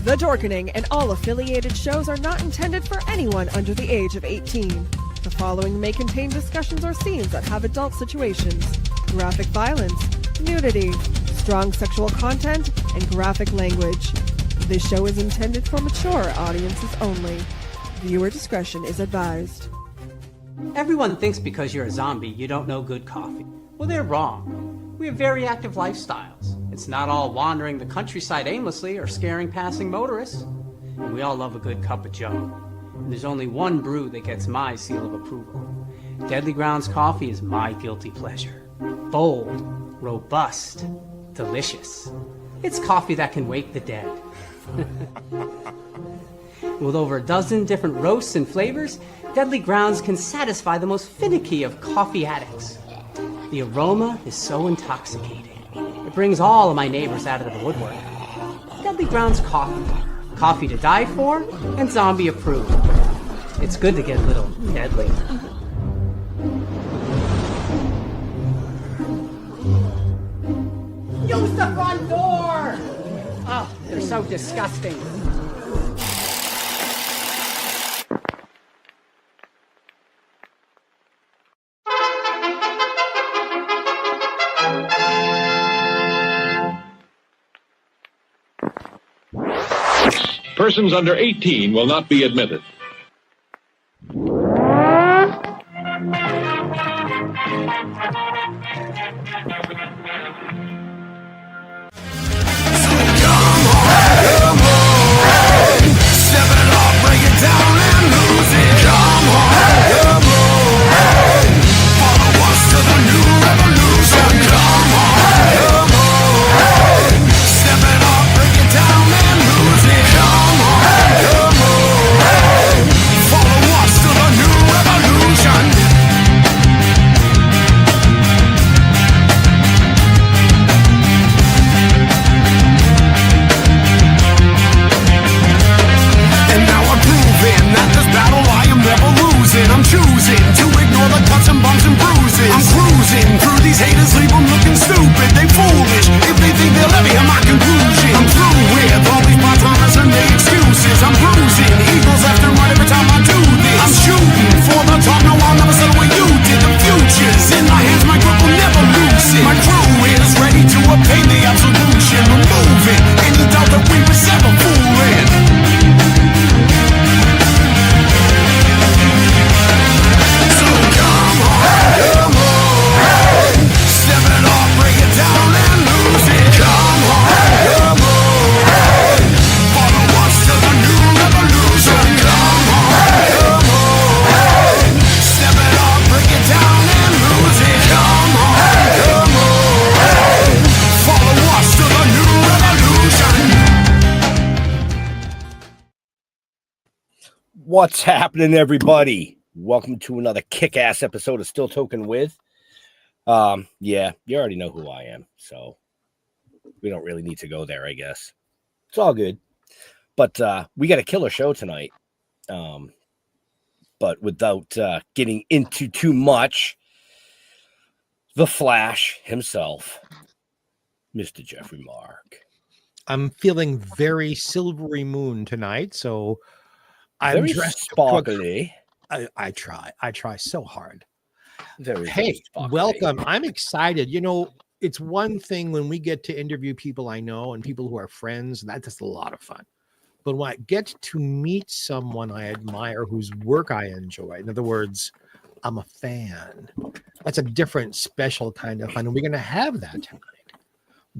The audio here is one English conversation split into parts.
The Dorkening and all affiliated shows are not intended for anyone under the age of 18. The following may contain discussions or scenes that have adult situations, graphic violence, nudity, strong sexual content, and graphic language. This show is intended for mature audiences only. Viewer discretion is advised. Everyone thinks because you're a zombie, you don't know good coffee. Well, they're wrong. We have very active lifestyles. It's not all wandering the countryside aimlessly or scaring passing motorists. And we all love a good cup of joe. And there's only one brew that gets my seal of approval. Deadly Grounds coffee is my guilty pleasure. Bold, robust, delicious. It's coffee that can wake the dead. With over a dozen different roasts and flavors, Deadly Grounds can satisfy the most finicky of coffee addicts. The aroma is so intoxicating. It brings all of my neighbors out of the woodwork. Deadly Grounds coffee. Coffee to die for and zombie approved. It's good to get a little deadly. Use the front door! Oh, they're so disgusting. Persons under 18 will not be admitted. What's happening, everybody? Welcome to another kick-ass episode of Still Toking with. Yeah, you already know who I am, so we don't really need to go there, I guess. It's all good. But we got a killer show tonight. But without getting into too much, the Flash himself, Mr. Jeffrey Mark. I'm feeling very Silvery Moon tonight, so I'm very dressed sparkly. I try so hard. Very sparkly. Welcome. I'm excited. You know, it's one thing when we get to interview people I know and people who are friends, that's just a lot of fun. But when I get to meet someone I admire whose work I enjoy, in other words, I'm a fan, that's a different, special kind of fun. And we're going to have that tonight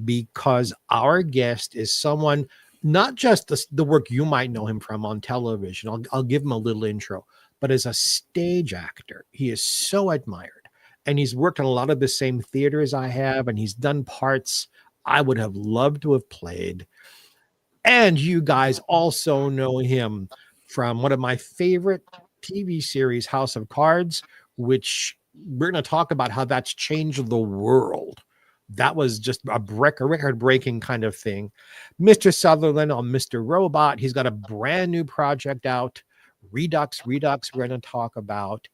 because our guest is someone, not just the work you might know him from on television. I'll give him a little intro, but as a stage actor, he is so admired. And he's worked on a lot of the same theaters I have, and he's done parts I would have loved to have played. And you guys also know him from one of my favorite TV series, House of Cards, which we're going to talk about how that's changed the world. That was just a record-breaking kind of thing. Mr. Sutherland on Mr. Robot. He's got a brand new project out, Redux Redux. We're going to talk about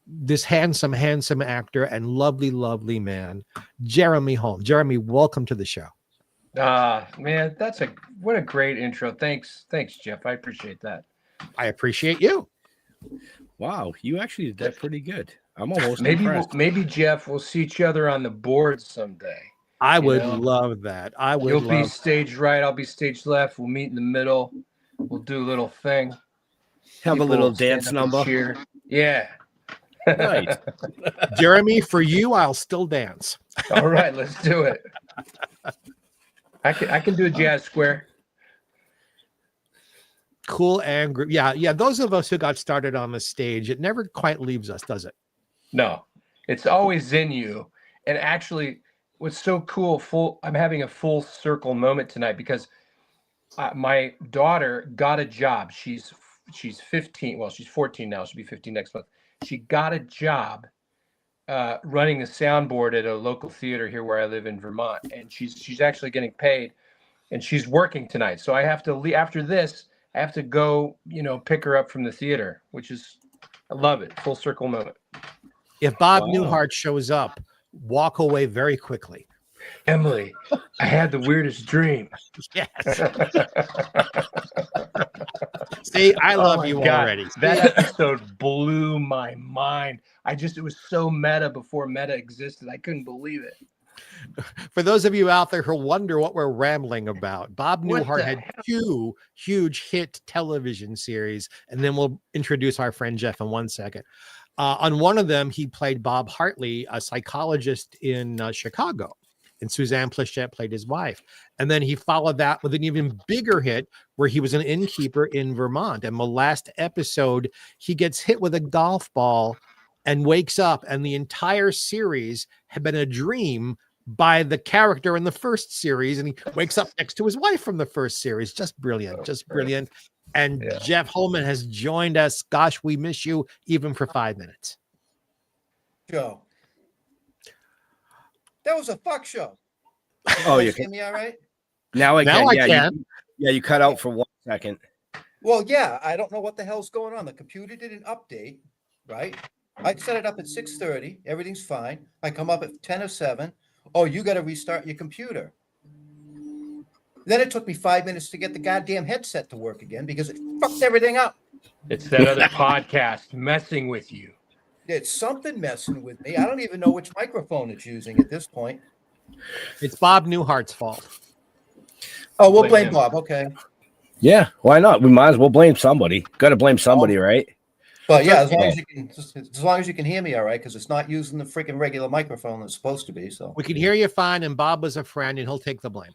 this handsome actor and lovely man, Jeremy Holm. Jeremy, welcome to the show. Man, what a great intro. Thanks, Jeff. I appreciate that. I appreciate you. Wow, you actually did that pretty good. I'm almost impressed. Maybe Jeff, we'll see each other on the board someday. I would love that. You'll be stage right, I'll be stage left. We'll meet in the middle. We'll do a little thing. Have a little dance number. Cheer. Yeah. Right. Jeremy, for you, I'll still dance. All right, let's do it. I can do a jazz square. Cool and yeah. Those of us who got started on the stage, it never quite leaves us, does it? No, it's always in you. And actually, what's so cool, I'm having a full circle moment tonight because my daughter got a job. She's 15. Well, she's 14 now. She'll be 15 next month. She got a job running the soundboard at a local theater here where I live in Vermont, and she's actually getting paid, and she's working tonight. So I have to leave after this. I have to go, pick her up from the theater, I love it. Full circle moment. If Bob Newhart shows up, walk away very quickly. Emily, I had the weirdest dream. Yes. See, I love you already. That episode blew my mind. It was so meta before meta existed. I couldn't believe it. For those of you out there who wonder what we're rambling about, Bob Newhart had two huge hit television series, and then we'll introduce our friend Jeff in 1 second. On one of them, he played Bob Hartley, a psychologist in Chicago, and Suzanne Pleshette played his wife. And then he followed that with an even bigger hit where he was an innkeeper in Vermont. And the last episode, he gets hit with a golf ball and wakes up, and the entire series had been a dream by the character in the first series, and he wakes up next to his wife from the first series. Just brilliant, just brilliant. And Jeff Holman has joined us. Gosh, we miss you even for 5 minutes. Joe, that was a fuck show. Oh, you hear me all right? Now I can. I can. You cut out for 1 second. Well, yeah, I don't know what the hell's going on. The computer did an update, right? I set it up at 6:30. Everything's fine. I come up at 10:07. Oh, you got to restart your computer. Then it took me 5 minutes to get the goddamn headset to work again because it fucked everything up. It's that other podcast messing with you. It's something messing with me. I don't even know which microphone it's using at this point. It's Bob Newhart's fault. Oh, we'll blame Bob. Okay. Yeah, why not? We might as well blame somebody. Got to blame somebody, right? But yeah, as long as you can hear me all right, because it's not using the freaking regular microphone that's supposed to be. So we can hear you fine, and Bob was a friend, and he'll take the blame.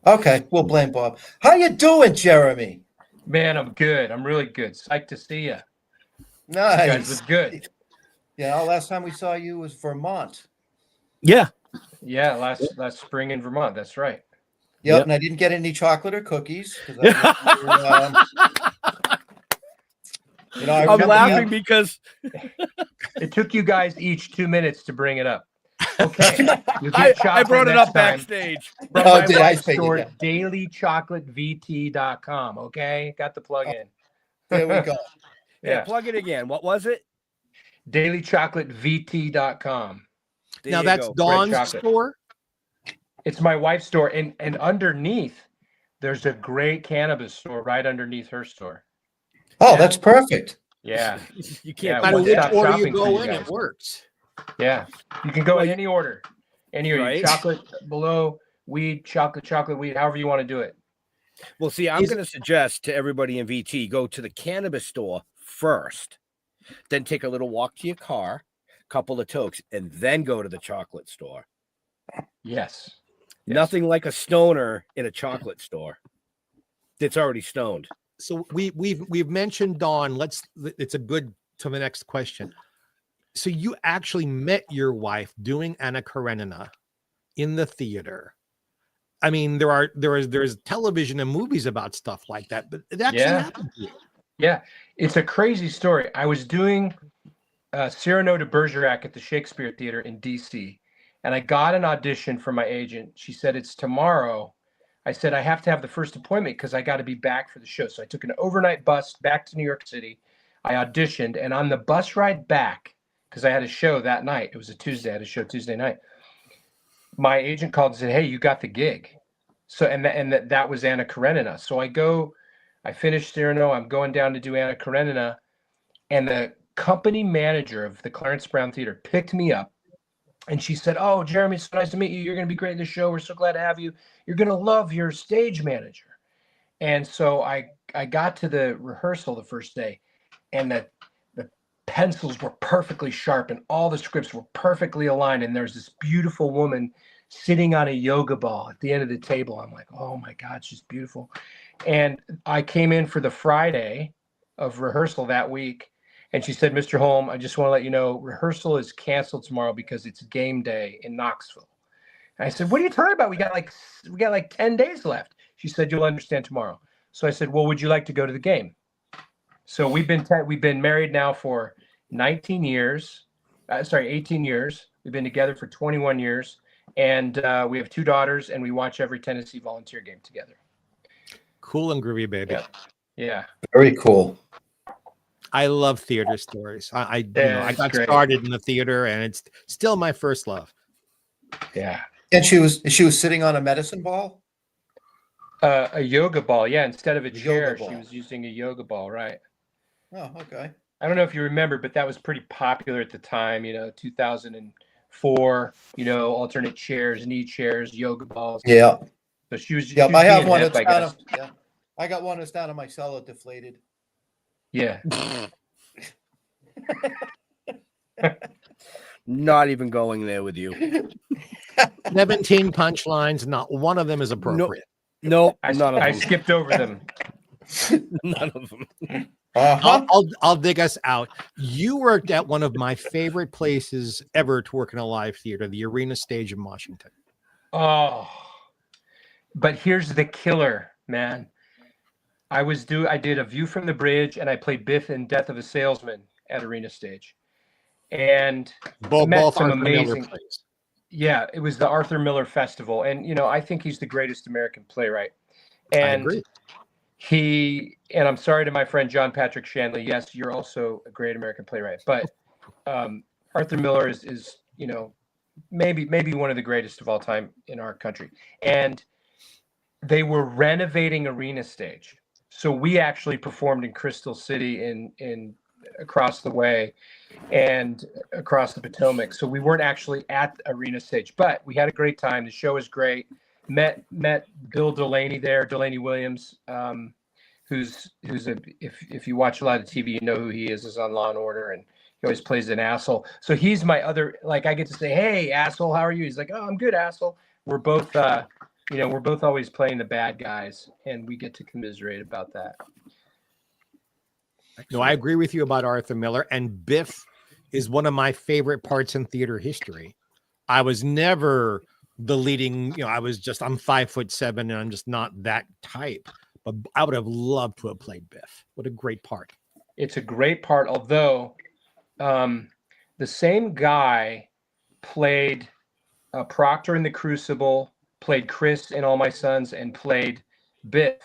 Okay, we'll blame Bob. How you doing, Jeremy? Man, I'm good. I'm really good. Psyched to see you. Nice. You guys look good. Yeah, last time we saw you was Vermont. Yeah. Yeah, last spring in Vermont. That's right. Yep. And I didn't get any chocolate or cookies. I'm laughing because it took you guys each 2 minutes to bring it up. Okay, I brought it up backstage. Did I say dailychocolatevt.com? Okay, got the plug in. There we go. Yeah, plug it again. What was it? Dailychocolatevt.com. Now that's Dawn's store. It's my wife's store, and underneath there's a great cannabis store right underneath her store. Oh, that's perfect. Yeah, you can't. No matter which order you go in, it works. Yeah, you can go in any order. Right? Chocolate below, weed, chocolate, weed, however you want to do it. Well, see, I'm going to suggest to everybody in VT, go to the cannabis store first, then take a little walk to your car, couple of tokes, and then go to the chocolate store. Yes. Nothing like a stoner in a chocolate store that's already stoned. So we've mentioned Dawn. It's a good to the next question. So you actually met your wife doing Anna Karenina in the theater. I mean, there's television and movies about stuff like that, but it actually happened to you. Yeah, it's a crazy story. I was doing Cyrano de Bergerac at the Shakespeare Theater in DC, and I got an audition from my agent. She said, it's tomorrow. I said, I have to have the first appointment because I got to be back for the show. So I took an overnight bus back to New York City. I auditioned, and on the bus ride back, because I had a show that night, it was a Tuesday, I had a show Tuesday night, my agent called and said, hey, you got the gig. So that was Anna Karenina. So I finished Cyrano. I'm going down to do Anna Karenina, and the company manager of the Clarence Brown Theatre picked me up, and she said, "Oh, Jeremy, it's so nice to meet you. You're going to be great in the show. We're so glad to have you. You're going to love your stage manager." And so I got to the rehearsal the first day, and the pencils were perfectly sharp, and all the scripts were perfectly aligned. And there's this beautiful woman sitting on a yoga ball at the end of the table. I'm like, oh my God, she's beautiful. And I came in for the Friday of rehearsal that week, and she said, "Mr. Holm, I just want to let you know rehearsal is canceled tomorrow because it's game day in Knoxville." And I said, "What are you talking about? We got like 10 days left." She said, "You'll understand tomorrow." So I said, "Well, would you like to go to the game?" So we've been married now for 18 years. We've been together for 21 years, and we have 2 daughters, and we watch every Tennessee Volunteer game together. Cool and groovy, baby. Yeah. Very cool. I love theater stories. I got great. started in the theater, and it's still my first love. Yeah. And she was sitting on a medicine ball? A yoga ball. Yeah. Instead of a chair, Yoga she ball. was using a yoga ball. Right. Oh, okay. I don't know if you remember, but that was pretty popular at the time, 2004, alternate chairs, knee chairs, yoga balls. Yeah. So she was. Yep. she was I have being one hip, that's I down. guess. Yeah. I got one that's down in my cellar, deflated. Yeah. Not even going there with you. 17 punchlines, not one of them is appropriate. Nope. I None of them. skipped over them. None of them. Uh-huh. I'll dig us out. You worked at one of my favorite places ever to work in a live theater, the Arena Stage in Washington. Oh, but here's the killer, man. I did A View from the Bridge, and I played Biff in Death of a Salesman at Arena Stage, and Both some Arthur Miller amazing plays. Yeah, it was the Arthur Miller Festival, and I think he's the greatest American playwright. I And agree. and I'm sorry to my friend John Patrick Shanley. Yes, you're also a great American playwright, but Arthur Miller is maybe one of the greatest of all time in our country. And they were renovating Arena Stage, so we actually performed in Crystal City in across the way and across the Potomac. So we weren't actually at Arena Stage, but we had a great time. The show was great. Met Bill Delaney there, Delaney Williams, who's if you watch a lot of TV, you know who he is on Law and Order, and he always plays an asshole. So he's my other, like, I get to say, "Hey, asshole, how are you?" He's like, "Oh, I'm good, asshole." We're both we're both always playing the bad guys, and we get to commiserate about that. No, I agree with you about Arthur Miller, and Biff is one of my favorite parts in theater history. I was never the leading, I'm 5'7" and I'm just not that type, but I would have loved to have played Biff. What a great part. It's a great part, although the same guy played Proctor in The Crucible, played Chris in All My Sons, and played Biff.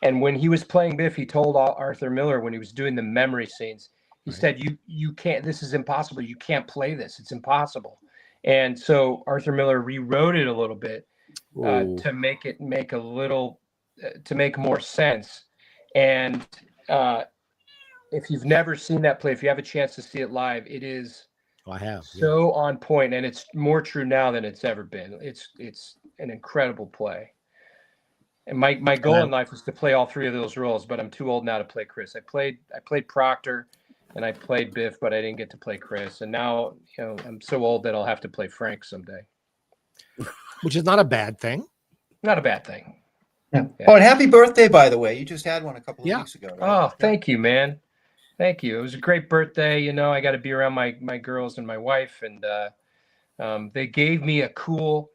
And when he was playing Biff, he told Arthur Miller, when he was doing the memory scenes, he said, you can't, this is impossible. You can't play this. It's impossible. And so Arthur Miller rewrote it a little bit to make it make more sense. And if you've never seen that play, if you have a chance to see it live, it is so on point, and it's more true now than it's ever been. It's an incredible play. And my goal in life was to play all 3 of those roles, but I'm too old now to play Chris. I played Proctor and I played Biff, but I didn't get to play Chris. And now, I'm so old that I'll have to play Frank someday. Which is not a bad thing. Not a bad thing. Yeah. Oh, and happy birthday, by the way. You just had one a couple of weeks ago, right? Oh, thank you, man. Thank you. It was a great birthday. I got to be around my girls and my wife, and they gave me a cool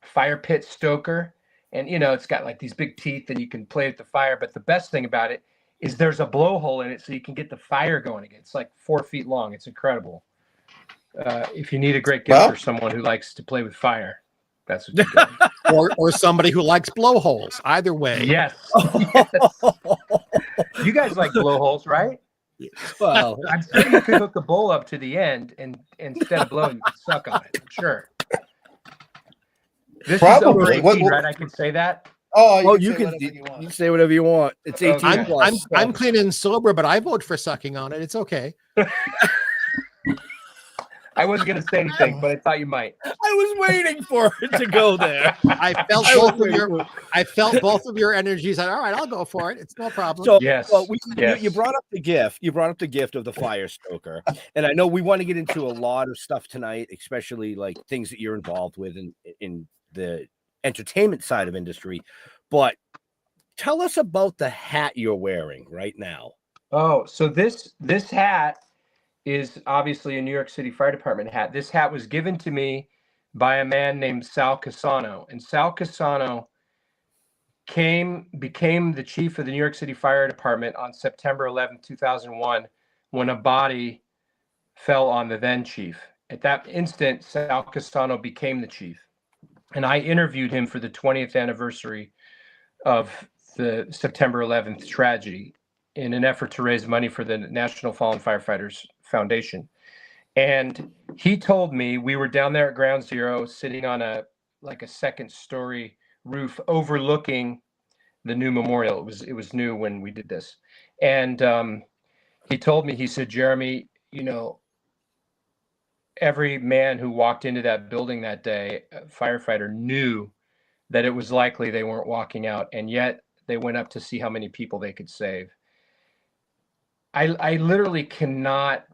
fire pit stoker. And, it's got like these big teeth and you can play with the fire. But the best thing about it is there's a blowhole in it so you can get the fire going again. It's like 4 feet long. It's incredible. If you need a great gift for someone who likes to play with fire, that's what you get. or somebody who likes blowholes. Either way. Yes. You guys like blowholes, right? Well, I'm sure you could hook a bowl up to the end, and instead of blowing, you could suck on it. Sure. This Probably. is over 18, right? I can say that. Oh, You can can say whatever you want. say whatever you want. It's 18 Okay. plus. I'm clean and sober, but I vote for sucking on it. It's okay. I wasn't going to say anything, but I thought you might. I was waiting for it to go there. I felt both of your energies. All right, I'll go for it. It's no problem. So, Yes. well, Yes. you brought up the gift. You brought up the gift of the fire stoker, and I know we want to get into a lot of stuff tonight, especially like things that you're involved with in the entertainment side of industry. But tell us about the hat you're wearing right now. Oh, so this hat is obviously a New York City Fire Department hat. This hat was given to me by a man named Sal Casano, and Sal Casano became the chief of the New York City Fire Department on September 11th, 2001, when a body fell on the then chief. At that instant, Sal Casano became the chief, and I interviewed him for the 20th anniversary of the September 11th tragedy in an effort to raise money for the National Fallen Firefighters Foundation. And he told me, we were down there at Ground Zero sitting on a second story roof overlooking the new memorial. It was new when we did this. And he told me, he said, Jeremy, every man who walked into that building that day, a firefighter, knew that it was likely they weren't walking out, and yet they went up to see how many people they could save. I literally cannot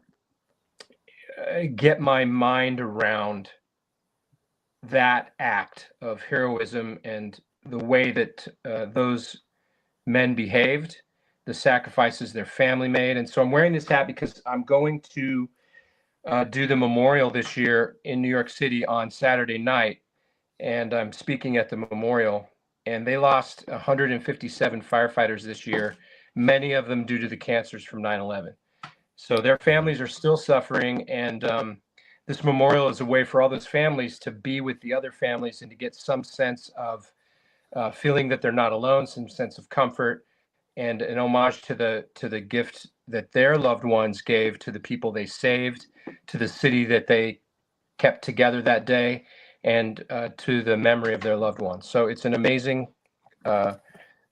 get my mind around that act of heroism and the way that those men behaved, the sacrifices their family made. And so I'm wearing this hat because I'm going to do the memorial this year in New York City on Saturday night. And I'm speaking at the memorial, and they lost 157 firefighters this year, many of them due to the cancers from 9/11. So their families are still suffering, and this memorial is a way for all those families to be with the other families and to get some sense of feeling that they're not alone, some sense of comfort, and an homage to the gift that their loved ones gave to the people they saved, to the city that they kept together that day, and to the memory of their loved ones. So it's an amazing, the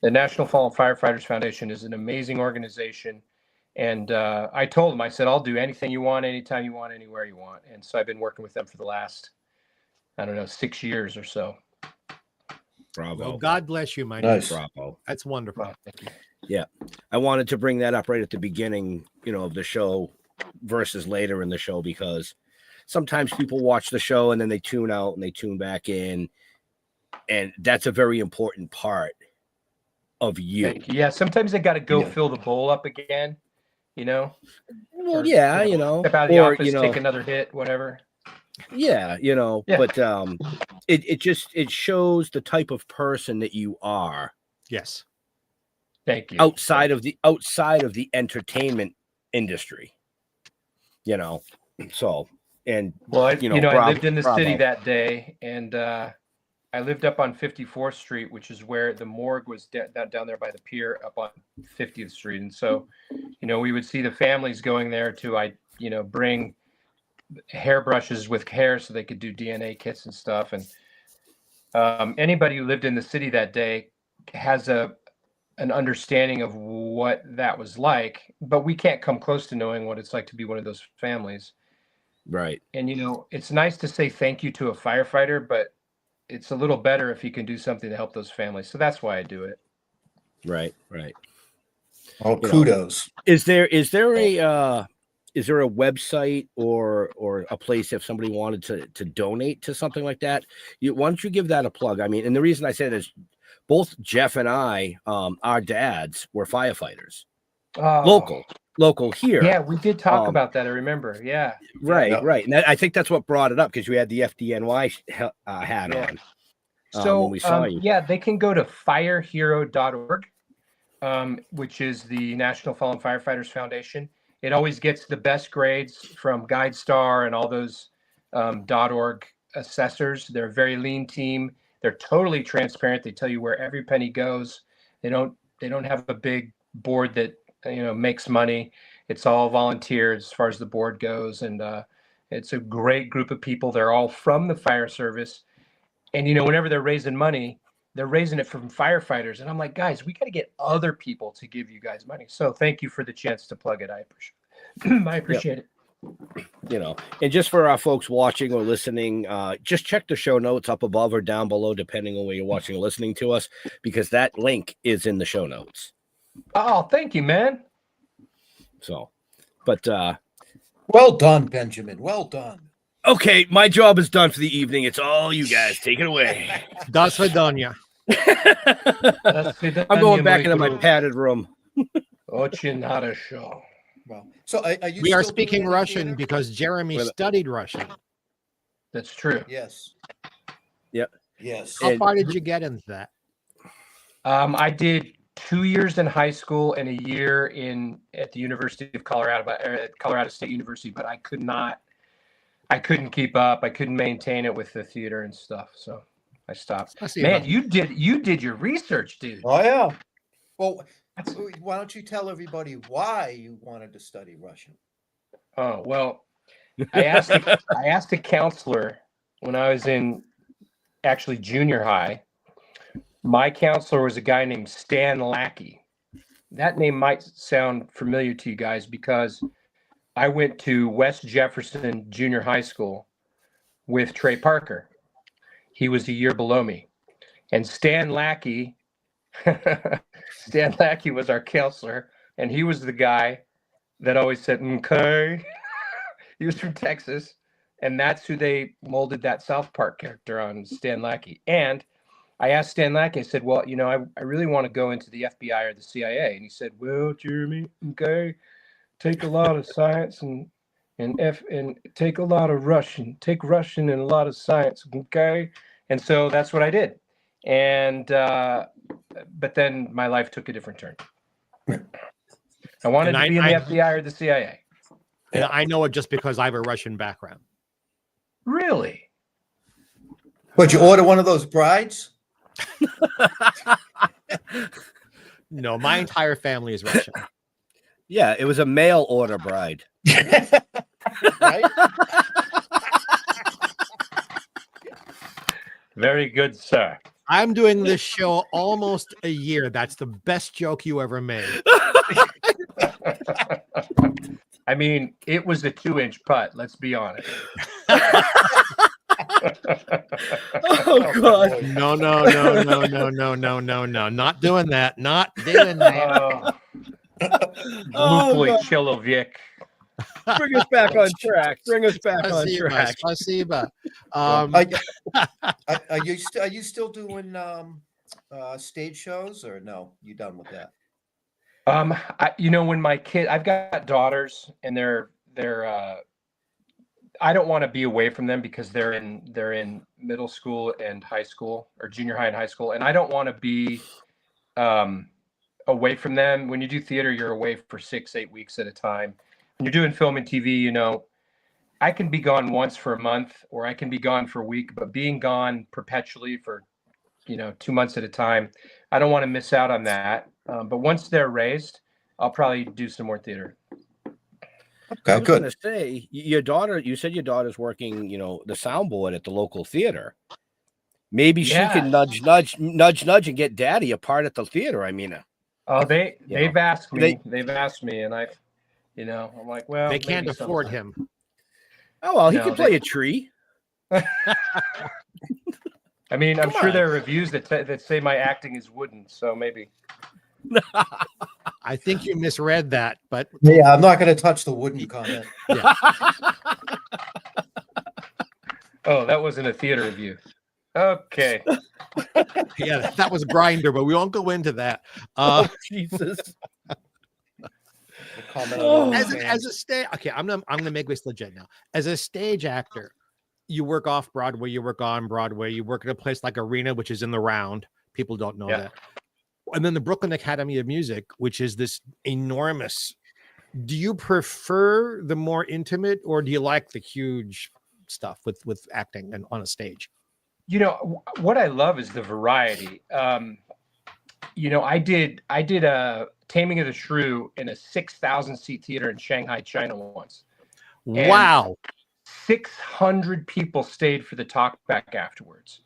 National Fallen Firefighters Foundation is an amazing organization. And I told them, I said, I'll do anything you want, anytime you want, anywhere you want. And so I've been working with them for the last, 6 years or so. Bravo. Well, God bless you, my Nice. nice. Bravo. That's wonderful. Well, thank you. Yeah. I wanted to bring that up right at the beginning, of the show versus later in the show, because sometimes people watch the show and then they tune out and they tune back in. And that's a very important part of you. Thank you. Yeah, sometimes they got to go Yeah. fill the bowl up again, Well, or, yeah, step out of the office, take another hit, whatever. yeah, Yeah. but it shows the type of person that you are Yes. Thank you. outside of the entertainment industry. So, and Well, I bravo, lived in the city bravo. that day, and I lived up on 54th Street, which is where the morgue was down there by the pier up on 50th Street. And so, we would see the families going there to, bring hairbrushes with hair so they could do DNA kits and stuff. And anybody who lived in the city that day has an understanding of what that was like, but we can't come close to knowing what it's like to be one of those families. Right. And, it's nice to say thank you to a firefighter, but it's a little better if you can do something to help those families. So that's why I do it. Right. Oh, kudos. Is there a website or a place if somebody wanted to donate to something like that? Why don't you give that a plug? I mean, and the reason I say that is both Jeff and I, our dads were firefighters, local here. Yeah, we did talk about that. I remember. Yeah. Right. Yeah. Right. And I think that's what brought it up, because you had the FDNY hat Yeah. on. So when we saw you. yeah, they can go to firehero.org, which is the National Fallen Firefighters Foundation. It always gets the best grades from GuideStar and all those .org assessors. They're a very lean team. They're totally transparent. They tell you where every penny goes. They don't have a big board that makes money. It's all volunteers as far as the board goes, and it's a great group of people. They're all from the fire service, And, you know, whenever they're raising money, they're raising it from firefighters. And I'm like, guys, we got to get other people to give you guys money. So thank you for the chance to plug it. I appreciate it. You know, and just for our folks watching or listening, just check the show notes up above or down below, depending on where you're watching or listening to us, because that link is in the show notes. Oh, thank you, man. So, but Well done, Benjamin. Well done. okay, my job is done for the evening. It's all you guys. Take it away. Das Vidania. I'm going back into my padded room. Очень хорошо. Well, so are you We are still speaking doing Russian theater? because Jeremy With- studied Russian. That's true. Yes. Yep. Yes. How And- far did you get into that? I did 2 years in high school and a year at the University of Colorado, at Colorado State University, but I couldn't keep up. I couldn't maintain it with the theater and stuff. So I stopped. I see Man, that. you did your research, dude. Oh yeah. Well, That's- why don't you tell everybody why you wanted to study Russian? Oh, well, I asked a counselor when I was in actually junior high. My counselor was a guy named Stan Lackey. That name might sound familiar to you guys because I went to West Jefferson Junior High School with Trey Parker. He was a year below me. And Stan Lackey was our counselor, and he was the guy that always said, okay. He was from Texas, and that's who they molded that South Park character on, Stan Lackey. And I asked Stan Lackey, I said, well, you know, I really want to go into the FBI or the CIA. And he said, well, Jeremy, okay, take a lot of science and take a lot of Russian. Take Russian and a lot of science, okay? And so that's what I did. And but then my life took a different turn. I wanted And to be in the FBI or the CIA. And I know it just because I have a Russian background. Really? Would you order one of those brides? No, my entire family is Russian. Yeah, it was a mail order bride. Right? Very good, sir. I'm doing this show almost a year. That's the best joke you ever made. I mean, it was a 2-inch putt. Let's be honest. Oh God! No. Not doing that. Not doing that. Gluply Chilovic. Bring us back on track. Bring us back on Spasiba, track. spasiba. Are you still doing stage shows, or no? You done with that? When my kid, I've got daughters, and they're I don't want to be away from them because they're in middle school and high school, or junior high and high school, and I don't want to be away from them. When you do theater, you're away for 6-8 weeks at a time. When you're doing film and TV, you know, I can be gone once for a month, or I can be gone for a week, but being gone perpetually for, 2 months at a time, I don't want to miss out on that. But once they're raised, I'll probably do some more theater. Okay, I was good. going to say, you said your daughter's working, the soundboard at the local theater. Maybe she can nudge and get daddy a part at the theater. I mean, they've asked me, and I'm like, well, They can't maybe afford sometime. him. oh well, he No, can play a tree. I mean, I'm Come sure on. there are reviews that say my acting is wooden, so maybe. I think you misread that, but Yeah, I'm not going to touch the wooden comment. yeah. Oh, that wasn't a theater review. Okay. Yeah, that was Grinder, but we won't go into that. Jesus. Comment Oh. on As a stage, okay, I'm gonna make this legit now. As a stage actor, you work off Broadway, you work on Broadway, you work at a place like Arena, which is in the Round. People don't know that. And then the Brooklyn Academy of Music, which is this enormous. Do you prefer the more intimate, or do you like the huge stuff with acting and on a stage? What I love is the variety. I did a Taming of the Shrew in a 6,000 seat theater in Shanghai, China once. And Wow. 600 people stayed for the talk back afterwards.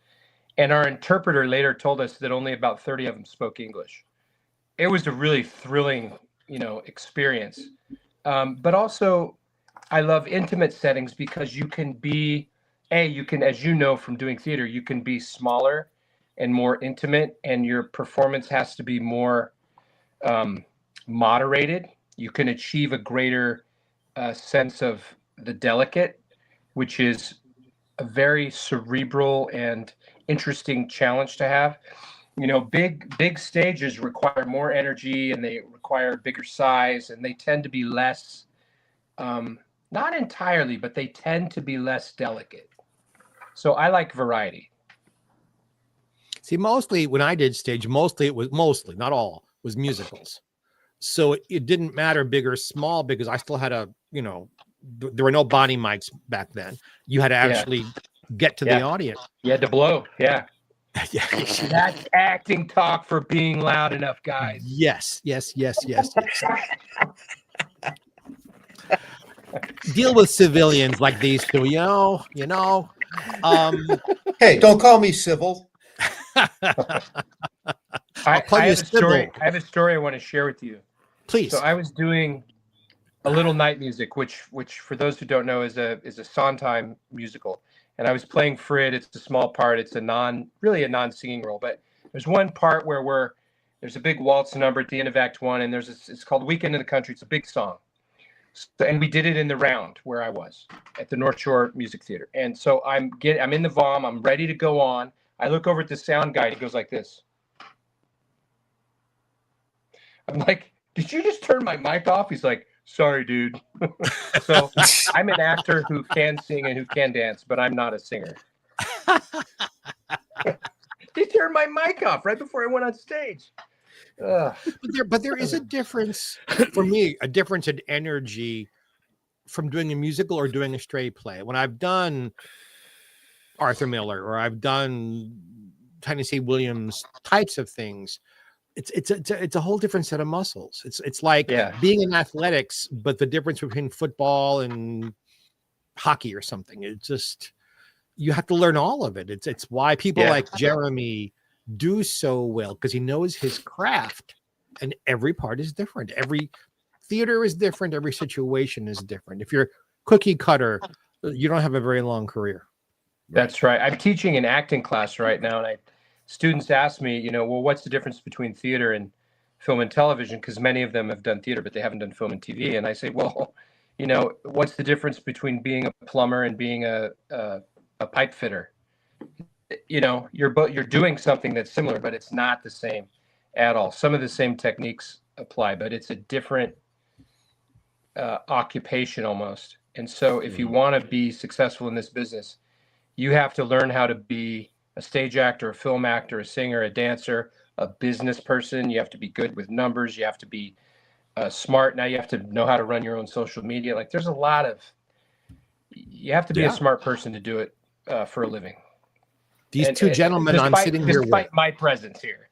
And our interpreter later told us that only about 30 of them spoke English. It was a really thrilling, experience. But also, I love intimate settings because you can be, as you know from doing theater, you can be smaller and more intimate, and your performance has to be more moderated. You can achieve a greater sense of the delicate, which is a very cerebral and interesting challenge to have. Big stages require more energy, and they require bigger size, and they tend to be less, not entirely, but they tend to be less delicate. So I like variety. See, mostly when I did stage, mostly, not all, was musicals. So it didn't matter big or small because I still had there were no body mics back then. You had to actually get to the audience. You had to blow. Yeah. Yeah. That's acting talk for being loud enough, guys. Yes. Deal with civilians like these two, Hey, don't call me civil. I have a story I want to share with you. Please. So I was doing A Little Night Music, which for those who don't know is a Sondheim musical. And I was playing Frid. It's a small part. It's a non-singing role. But there's one part where there's a big waltz number at the end of Act 1, and it's called Weekend in the Country. It's a big song. So, and we did it in the Round where I was at the North Shore Music Theater. And so I'm in the VOM. I'm ready to go on. I look over at the sound guy. And he goes like this. I'm like, did you just turn my mic off? He's like, sorry, dude. So I'm an actor who can sing and who can dance, but I'm not a singer. He turned my mic off right before I went on stage. But there is a difference for me, a difference in energy from doing a musical or doing a straight play. When I've done Arthur Miller or I've done Tennessee Williams types of things, it's a whole different set of muscles. It's like being in athletics, but the difference between football and hockey or something. It's just, you have to learn all of it. It's why people like Jeremy do so well, because he knows his craft, and every part is different. Every theater is different. Every situation is different. If you're cookie cutter, you don't have a very long career. That's right. I'm teaching an acting class right now, and students ask me, well, what's the difference between theater and film and television? Because many of them have done theater, but they haven't done film and TV. And I say, well, what's the difference between being a plumber and being a pipe fitter? You're doing something that's similar, but it's not the same at all. Some of the same techniques apply, but it's a different occupation almost. And so if you want to be successful in this business, you have to learn how to be a stage actor, a film actor, a singer, a dancer, a business person. You have to be good with numbers. You have to be smart. Now you have to know how to run your own social media. Like there's a lot of, you have to be a smart person to do it for a living. These two gentlemen I'm sitting here with. Despite my presence here.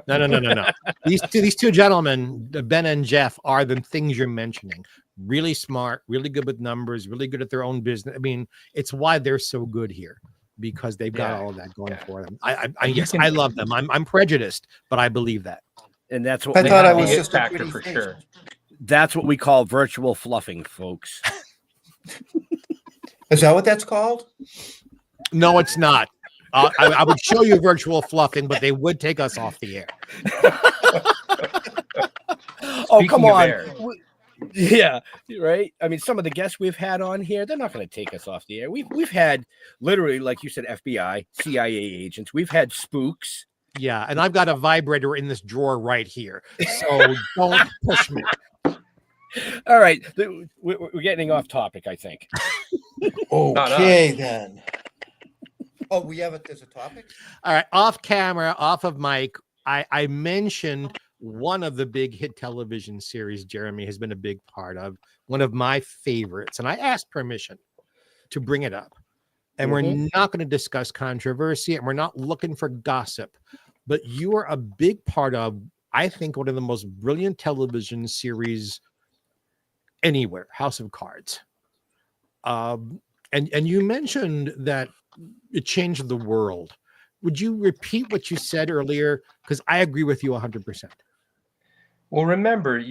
No. These two gentlemen, Ben and Jeff, are the things you're mentioning. Really smart, really good with numbers, really good at their own business. I mean, it's why they're so good here, because they've got all of that going for them. I love them. I'm prejudiced, but I believe that. And that's what I thought I was just a factor pretty for face. sure. That's what we call virtual fluffing, folks. Is that what that's called? No, it's not. I would show you virtual fluffing, but they would take us off the air. Come of on. air. Yeah, right. I mean, some of the guests we've had on here, they're not going to take us off the air. We've had literally, like you said, FBI, CIA agents. We've had spooks. Yeah, and I've got a vibrator in this drawer right here, so don't push me. All right, we're getting off topic, I think. Okay, then. Oh, there's a topic? All right, off camera, off of mic, I mentioned one of the big hit television series Jeremy has been a big part of, one of my favorites, and I asked permission to bring it up. And we're not going to discuss controversy, and we're not looking for gossip, but you are a big part of, I think, one of the most brilliant television series anywhere, House of Cards. And you mentioned that it changed the world. would you repeat what you said earlier? Because I agree with you 100%. Well, remember,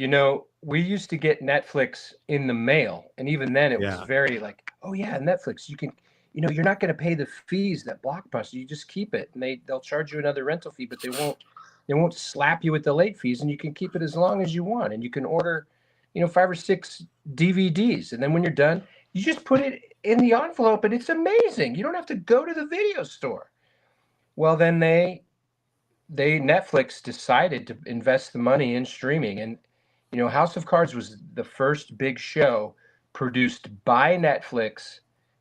we used to get Netflix in the mail, and even then it was very like, oh yeah, Netflix, you can, you're not going to pay the fees that Blockbuster, you just keep it, and they'll charge you another rental fee, but they won't slap you with the late fees, and you can keep it as long as you want, and you can order, 5 or 6 DVDs, and then when you're done, you just put it in the envelope, and it's amazing. You don't have to go to the video store. Well, then Netflix decided to invest the money in streaming, and House of Cards was the first big show produced by Netflix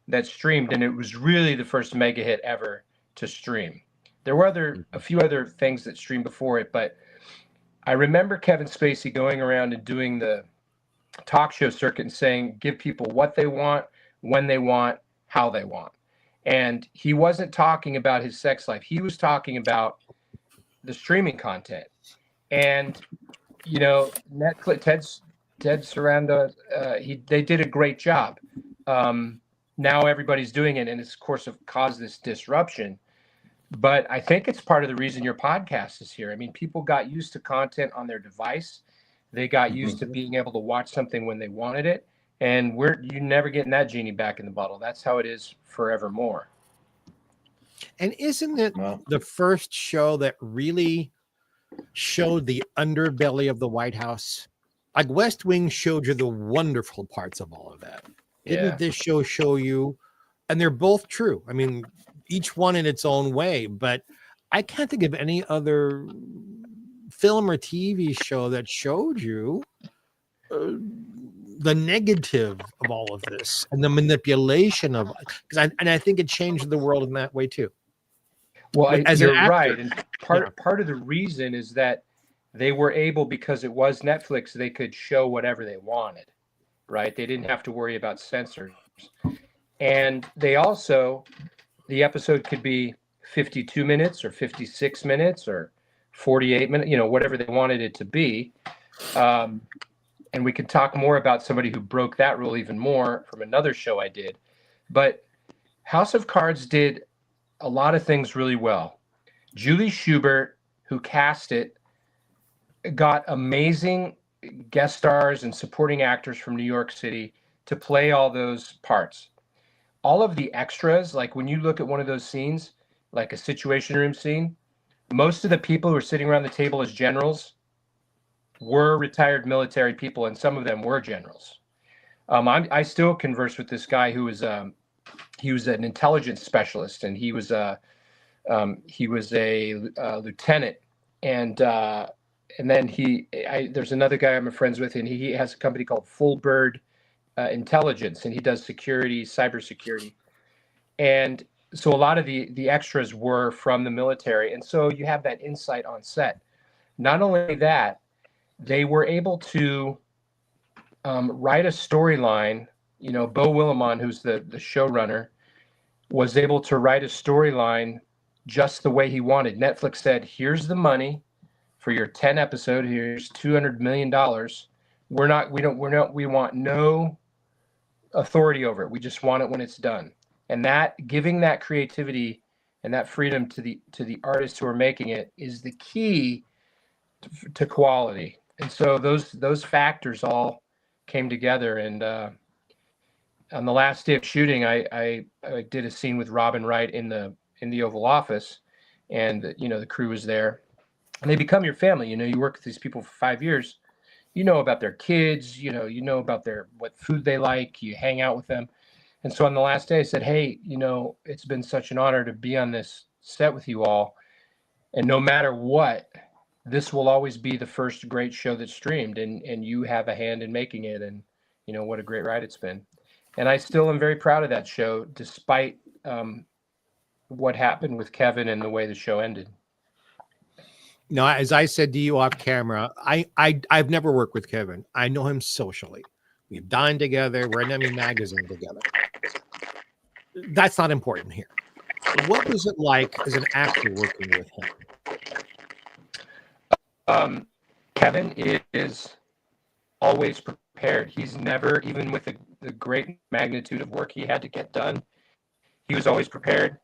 that streamed, and it was really the first mega hit ever to stream. There were a few other things that streamed before it, but I remember Kevin Spacey going around and doing the talk show circuit and saying, give people what they want, when they want, how they want. And he wasn't talking about his sex life. He was talking about the streaming content. And, Netflix, Ted Saranda, they did a great job. Now everybody's doing it, and it's, of course, caused this disruption. But I think it's part of the reason your podcast is here. I mean, people got used to content on their device. They got used to being able to watch something when they wanted it. And you're never getting that genie back in the bottle. That's how it is forevermore. And isn't it the first show that really showed the underbelly of the White House? Like West Wing showed you the wonderful parts of all of that. Didn't this show you? And they're both true. I mean, each one in its own way, but I can't think of any other film or TV show that showed you the negative of all of this and the manipulation of it. And I think it changed the world in that way too. Well, as you're an actor, right. And part of the reason is that they were able, because it was Netflix, they could show whatever they wanted, right? They didn't have to worry about censors. And they also, the episode could be 52 minutes or 56 minutes or 48 minutes, whatever they wanted it to be. And we could talk more about somebody who broke that rule even more from another show I did. But House of Cards did a lot of things really well. Julie Schubert, who cast it, got amazing guest stars and supporting actors from New York City to play all those parts. All of the extras, like when you look at one of those scenes, like a Situation Room scene, most of the people who are sitting around the table as generals were retired military people, and some of them were generals. I still converse with this guy who was he was an intelligence specialist, and he was a lieutenant, and then there's another guy I'm friends with, and he has a company called Full Bird Intelligence, and he does security, cybersecurity, and so a lot of the extras were from the military, and so you have that insight on set. Not only that, they were able to write a storyline. Bo Willimon, who's the showrunner, was able to write a storyline just the way he wanted. Netflix said, here's the money for your 10 episode. Here's $200 million. We want no authority over it. We just want it when it's done. And that, giving that creativity and that freedom to the artists who are making it, is the key to quality. And so those factors all came together. And on the last day of shooting, I did a scene with Robin Wright in the Oval Office, and the crew was there, and they become your family. You work with these people for 5 years. You know about their kids. You know about what food they like. You hang out with them. And so on the last day, I said, hey, it's been such an honor to be on this set with you all. And no matter what, this will always be the first great show that's streamed, and you have a hand in making it. And what a great ride it's been. And I still am very proud of that show, despite what happened with Kevin and the way the show ended. No, as I said to you off camera, I've never worked with Kevin. I know him socially. We've dined together. We're in Emmy magazine together. That's not important here. What was it like as an actor working with him? Kevin is always prepared. He's never, even with the great magnitude of work he had to get done, he was always prepared.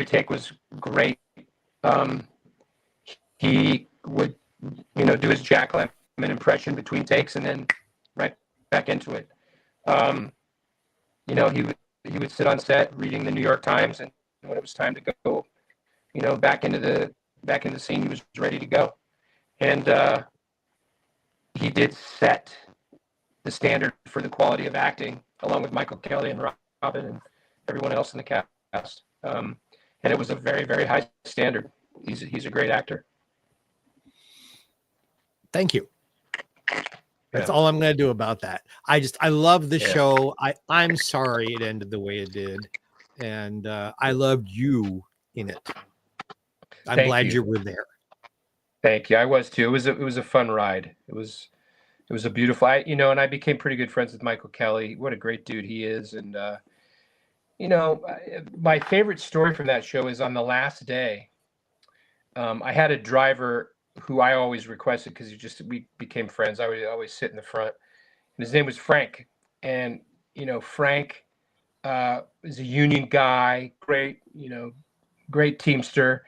take was great. He would, do his Jack Lemmon impression between takes and then right back into it. He would sit on set reading the New York Times, and when it was time to go, back into the scene, he was ready to go. And he did set the standard for the quality of acting, along with Michael Kelly and Robin and everyone else in the cast. And it was a very, very high standard. He's a great actor. Thank you. That's all I'm going to do about that. I love the show. I'm sorry it ended the way it did. And I loved you in it. I'm glad you were there. Thank you. I was too. It was a fun ride. It was a beautiful, and I became pretty good friends with Michael Kelly. What a great dude he is. And, my favorite story from that show is on the last day. I had a driver who I always requested because we became friends. I would always sit in the front, and his name was Frank. And Frank is a union guy, great teamster.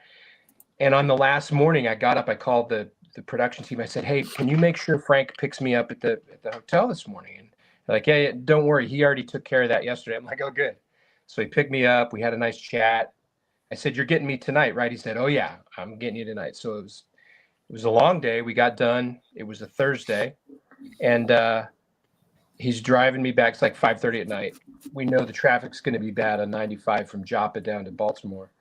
And on the last morning, I got up, I called the production team. I said, "Hey, can you make sure Frank picks me up at the hotel this morning?" And they're like, "Yeah, don't worry, he already took care of that yesterday." I'm like, "Oh, good." So he picked me up. We had a nice chat. I said, "You're getting me tonight, right?" He said, "Oh yeah, I'm getting you tonight." So it was a long day. We got done. It was a Thursday, and he's driving me back. It's like 5:30 at night. We know the traffic's going to be bad on 95 from Joppa down to Baltimore.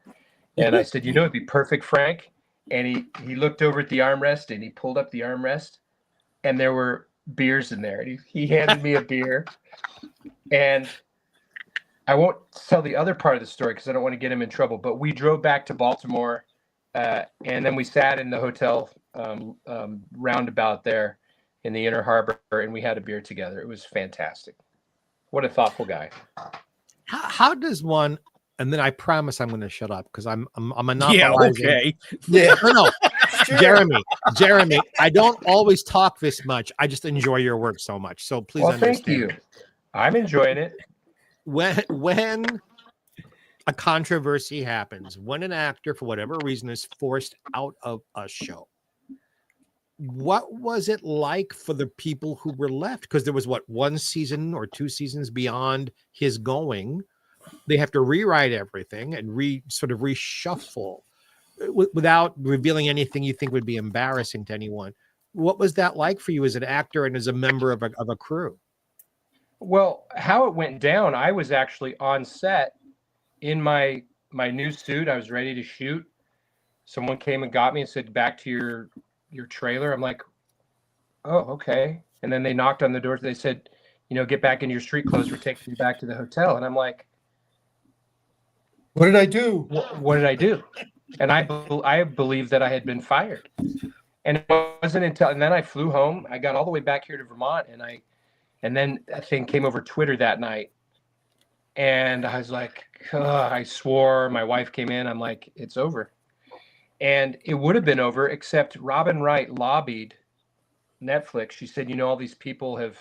And I said, "It'd be perfect, Frank." And he looked over at the armrest, and he pulled up the armrest, and there were beers in there. And he handed me a beer. And I won't tell the other part of the story because I don't want to get him in trouble. But we drove back to Baltimore, and then we sat in the hotel roundabout there in the Inner Harbor, and we had a beer together. It was fantastic. What a thoughtful guy. How does one? And then I promise I'm going to shut up because I'm monopolizing. Yeah, okay. Yeah, no. Sure. Jeremy, I don't always talk this much. I just enjoy your work so much. So please understand. Thank you. I'm enjoying it. When a controversy happens, when an actor, for whatever reason, is forced out of a show, what was it like for the people who were left? Because there was one season or two seasons beyond his going. They have to rewrite everything and sort of reshuffle without revealing anything you think would be embarrassing to anyone. What was that like for you as an actor and as a member of a crew? Well, how it went down, I was actually on set in my new suit. I was ready to shoot. Someone came and got me and said, "Back to your trailer." I'm like, "Oh, okay." And then they knocked on the door. They said, "Get back in your street clothes. We're taking you back to the hotel." And I'm like, What did I do? what did I do? And I believed that I had been fired. And it wasn't until, and then I flew home. I got all the way back here to Vermont, and then a thing came over Twitter that night. And I was like, I swore. My wife came in. I'm like, it's over. And it would have been over, except Robin Wright lobbied Netflix. She said, all these people have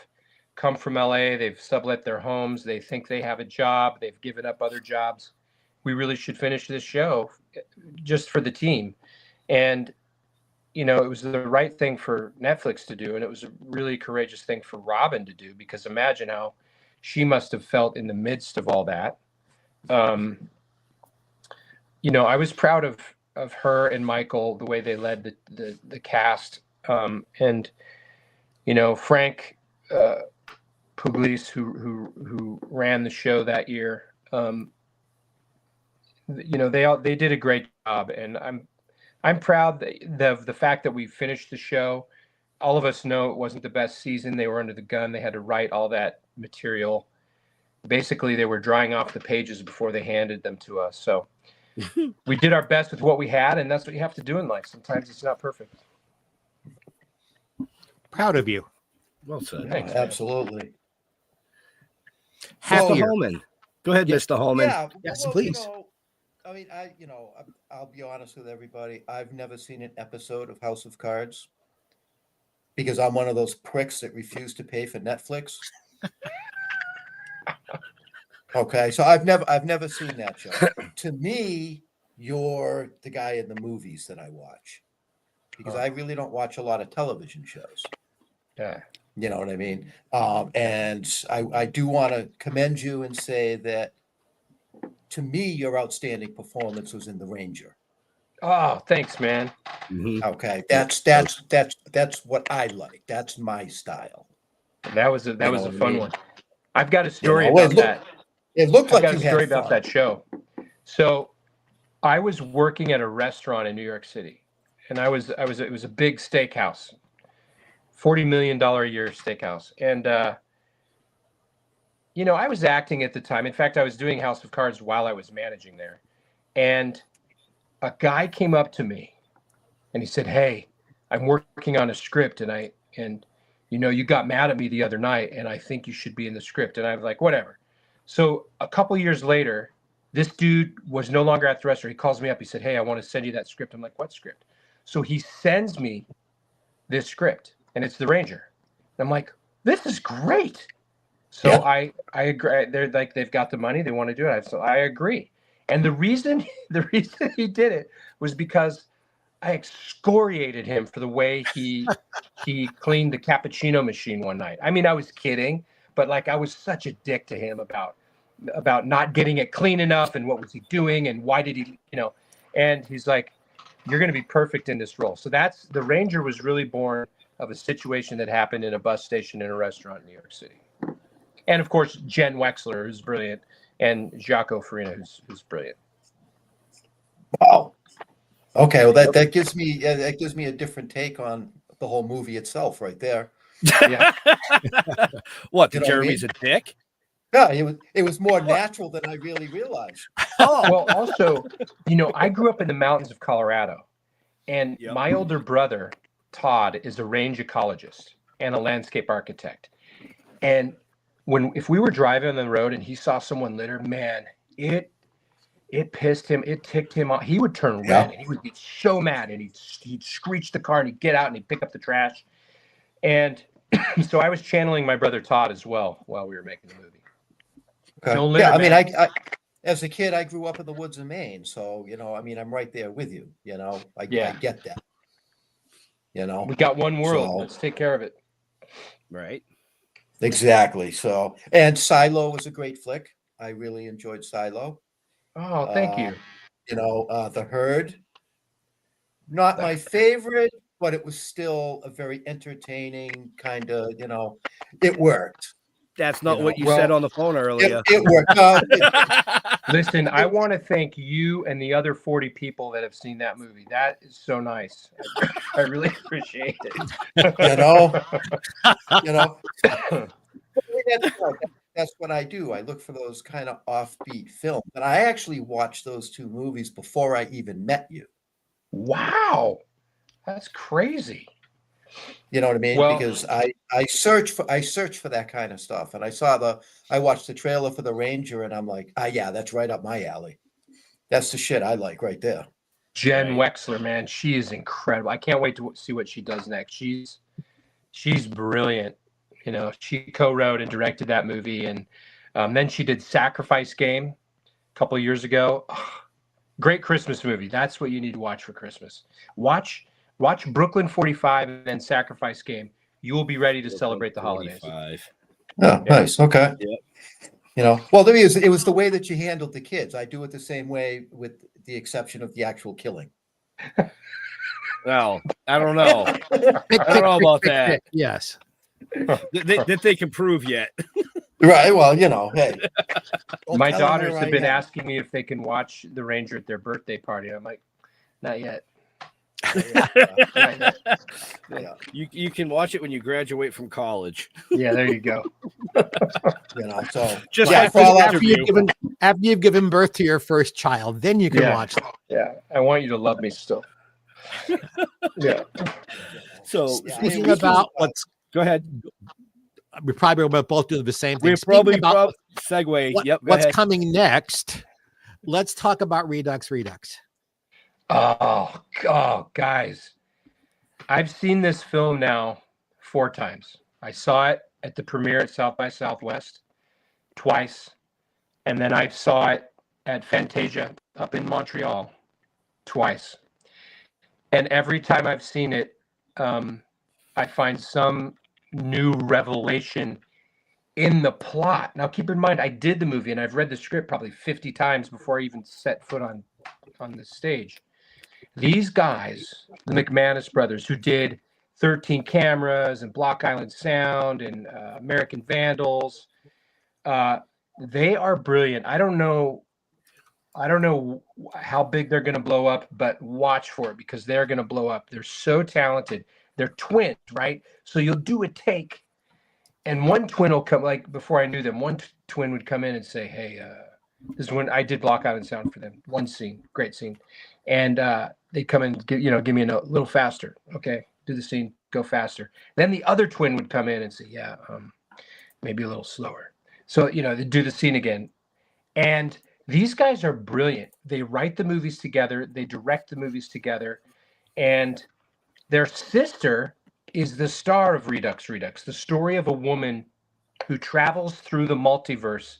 come from LA. They've sublet their homes. They think they have a job. They've given up other jobs. We really should finish this show just for the team. And, it was the right thing for Netflix to do. And it was a really courageous thing for Robin to do, because imagine how she must have felt in the midst of all that. I was proud of her and Michael, the way they led the cast. And Frank Pugliese, who ran the show that year, they did a great job, and I'm proud of the fact that we finished the show. All of us know it wasn't the best season. They were under the gun. They had to write all that material. Basically, they were drying off the pages before they handed them to us. So we did our best with what we had, and that's what you have to do in life. Sometimes it's not perfect. Proud of you. Well said. Thanks. Absolutely. Happier. Mr. Holman. Go ahead, Mr. Holman. Yeah. Yes, well, please. I'll be honest with everybody. I've never seen an episode of House of Cards because I'm one of those pricks that refuse to pay for Netflix. Okay, so I've never seen that show. To me, you're the guy in the movies that I watch, because I really don't watch a lot of television shows. Yeah. You know what I mean? And I do want to commend you and say that, to me, your outstanding performance was in The Ranger. Oh, thanks, man. Mhm. Okay, that's what I like. That's my style. That was a know fun what I mean? one. I've got a story know, it about look- that. It looked I've like got you a story had about fun. that show. So I was working at a restaurant in New York City, and it was a big steakhouse, $40 million a year steakhouse. And, you know, I was acting at the time. In fact, I was doing House of Cards while I was managing there. And a guy came up to me and he said, "Hey, I'm working on a script, and you know, you got mad at me the other night, and I think you should be in the script." And I was like, whatever. So a couple years later, this dude was no longer at the restaurant. He calls me up. He said, "Hey, I want to send you that script." I'm like, "What script?" So he sends me this script, and it's The Ranger. And I'm like, "This is great." So Yeah. I agree. They're like, they've got the money, they want to do it. So I agree. And the reason he did it was because I excoriated him for the way he cleaned the cappuccino machine one night. I mean, I was kidding, but like I was such a dick to him about not getting it clean enough, and what was he doing, and why did he, you know? And he's like, "You're going to be perfect in this role." So that's The Ranger was really born of a situation that happened in a bus station in a restaurant in New York City. And of course, Jenn Wexler, who's brilliant, and Jaco Farina, who's brilliant. Wow. Okay, well that gives me a different take on the whole movie itself, right there. Yeah. What? You The know what I Jeremy's a dick? Yeah, it was more natural than I really realized. Well, also, you know, I grew up in the mountains of Colorado, and Yep. my older brother, Todd, is a range ecologist and a landscape architect. And if we were driving on the road and he saw someone litter, man, it pissed him, it ticked him off. He would turn red, Yeah. and he would get so mad, and he'd screech the car, and he'd get out and he'd pick up the trash. And so I was channeling my brother Todd as well while we were making the movie. Okay. Don't litter, Yeah, I mean, man. I as a kid, I grew up in the woods of Maine, so you know, I mean, I'm right there with you. You know, I get that. You know, We got one world. So- Let's take care of it. Right. exactly. So, and Silo was a great flick. I really enjoyed Silo. Oh, thank you. You know, The Herd, not my favorite, but it was still a very entertaining kind of, you know, it worked. That's not You what know, you said on the phone earlier. It worked. Listen, I want to thank you and the other 40 people that have seen that movie. That is so nice. I really appreciate it. You know, that's what I do. I look for those kind of offbeat films. And I actually watched those two movies before I even met you. Wow. That's crazy. You know what I mean? Well- Because I search for that kind of stuff. And I watched the trailer for The Ranger, and I'm like, yeah, that's right up my alley. That's the shit I like right there. Jenn Wexler, man, she is incredible. I can't wait to see what she does next. She's brilliant. You know, she co-wrote and directed that movie, and then she did Sacrifice Game a couple of years ago. Oh, great Christmas movie. That's what you need to watch for Christmas. Watch Brooklyn 45 and then Sacrifice Game. You will be ready to celebrate the holidays. 45. Oh, nice. Okay. Yep. You know, well, it was the way that you handled the kids. I do it the same way, with the exception of the actual killing. Well, I don't know. I don't know about that. Yes. That they can prove yet. Right. Well, you know, hey. don't My tell them daughters where have I been am. asking me if they can watch The Ranger at their birthday party. I'm like, not yet. Yeah. You can watch it when you graduate from college. Yeah, there you go. You know, so Just yeah, like for all After that, after you've given birth to your first child, then you can Yeah. watch it. Yeah, I want you to love me still. Yeah. So Yeah. Speaking about what's, go ahead. we probably will both do the same thing. We're Speaking probably about segue. what- Yep. Go what's ahead. coming next, let's talk about Redux Redux. Oh, guys. I've seen this film now 4 times. I saw it at the premiere at South by Southwest twice. And then I saw it at Fantasia up in Montreal twice. And every time I've seen it, I find some new revelation in the plot. Now, keep in mind, I did the movie and I've read the script probably 50 times before I even set foot on the stage. These guys, the McManus brothers, who did 13 Cameras and Block Island Sound and American Vandals, they are brilliant. I don't know how big they're going to blow up, but watch for it because they're going to blow up. They're so talented. They're twins, right? So you'll do a take, and one twin will come, like before I knew them, one twin would come in and say, hey, this is when I did Block Island Sound for them. One scene, great scene. And they come and give me a note, a little faster. Okay, do the scene, go faster. Then the other twin would come in and say, yeah, maybe a little slower. So, they do the scene again. And these guys are brilliant. They write the movies together. They direct the movies together. And their sister is the star of Redux Redux, the story of a woman who travels through the multiverse,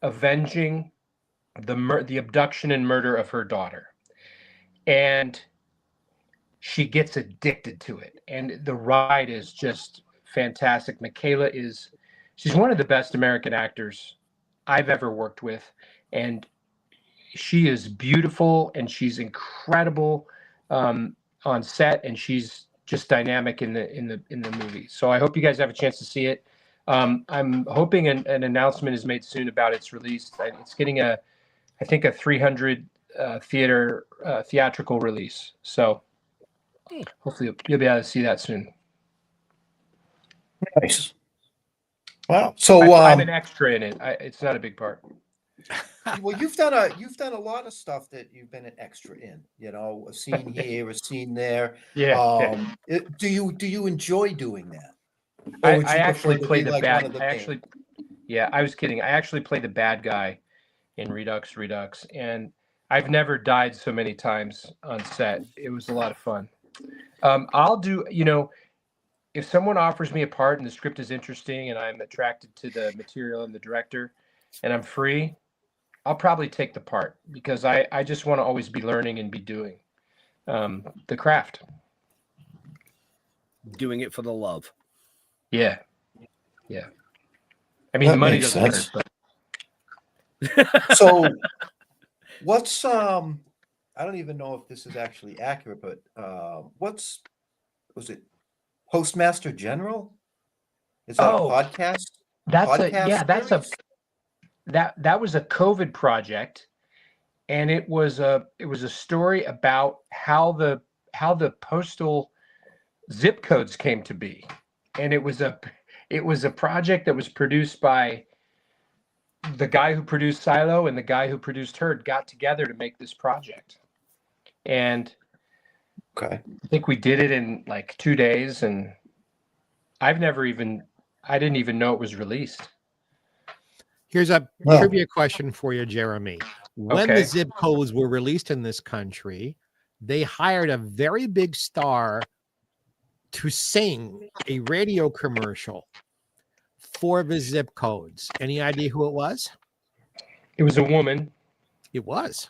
avenging the abduction and murder of her daughter. And she gets addicted to it. And the ride is just fantastic. Michaela she's one of the best American actors I've ever worked with. And she is beautiful and she's incredible on set, and she's just dynamic in the movie. So I hope you guys have a chance to see it. I'm hoping an announcement is made soon about its release. It's getting I think a 300 theatrical release. So hopefully you'll be able to see that soon. Nice. Wow. So I'm an extra in it. It's not a big part. Well, you've done a lot of stuff that you've been an extra in. A scene here, a scene there. Yeah. Do you enjoy doing that? I actually play the bad. I was kidding. I actually play the bad guy in Redux Redux, and I've never died so many times on set. It was a lot of fun. I'll do. If someone offers me a part and the script is interesting and I'm attracted to the material and the director, and I'm free, I'll probably take the part because I just want to always be learning and be doing the craft. Doing it for the love. Yeah. I mean, the money doesn't hurt. But... So, what's I don't even know if this is actually accurate, but was it Postmaster General? Is that a podcast? That was a COVID project, and it was a story about how the postal zip codes came to be, and it was a project that was produced by the guy who produced Silo and the guy who produced Herd got together to make this project, and I think we did it in like 2 days, and I didn't even know it was released. Here's a trivia question for you, Jeremy. When the zip codes were released in this country, they hired a very big star to sing a radio commercial for the zip codes. Any idea who it was? It was a woman. It was.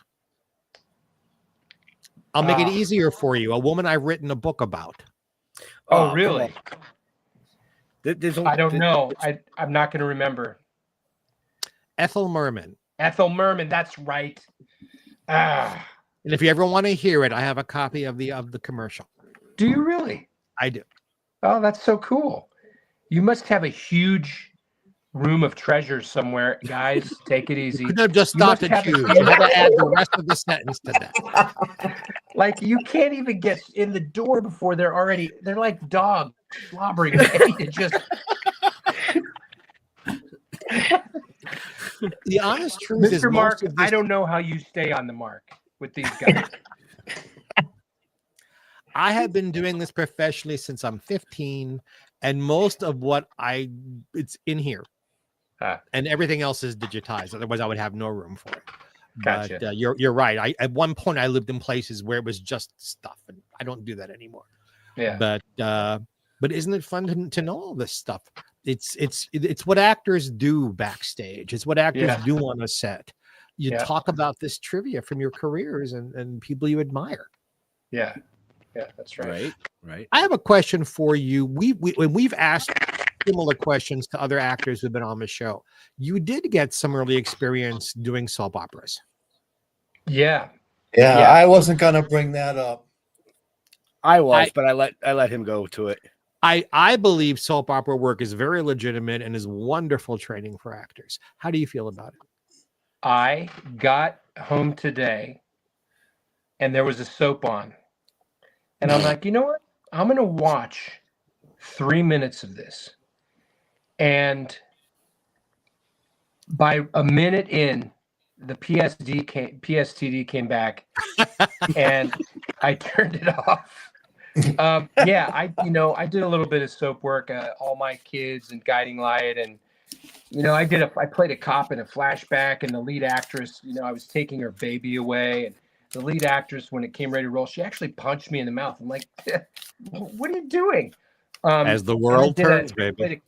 I'll make it easier for you. A woman I've written a book about. Oh, really? I don't know. I'm not going to remember. Ethel Merman. Ethel Merman, that's right. And if you ever want to hear it, I have a copy of the commercial. Do you really? I do. Oh, that's so cool. You must have a huge room of treasures somewhere. Guys, take it easy. You could have just stopped at you. You had to add the rest of the sentence to that. Like, you can't even get in the door before they're like dogs slobbering. It just... The honest truth is, Mr. Mark, I don't know how you stay on the mark with these guys. I have been doing this professionally since I'm 15, and most of what it's in here, and everything else is digitized. Otherwise, I would have no room for it. Gotcha. But you're right. At one point, I lived in places where it was just stuff, and I don't do that anymore. Yeah. But isn't it fun to know all this stuff? It's what actors do backstage. It's what actors do on a set. you Yeah. talk about this trivia from your careers and people you admire. Yeah. Yeah, that's right. Right. I have a question for you. When we've asked similar questions to other actors who've been on the show, you did get some early experience doing soap operas. Yeah. Yeah, Yeah. I wasn't gonna bring that up. I was, but I let him go to it. I believe soap opera work is very legitimate and is wonderful training for actors. How do you feel about it? I got home today and there was a soap on. And I'm like, you know what? I'm going to watch 3 minutes of this. And by a minute in, the PSTD came back and I turned it off. Yeah, I did a little bit of soap work, All My Kids and Guiding Light. And, I played a cop in a flashback, and the lead actress, I was taking her baby away, and the lead actress, when it came ready to roll, she actually punched me in the mouth. I'm like, what are you doing? As the world turns, baby.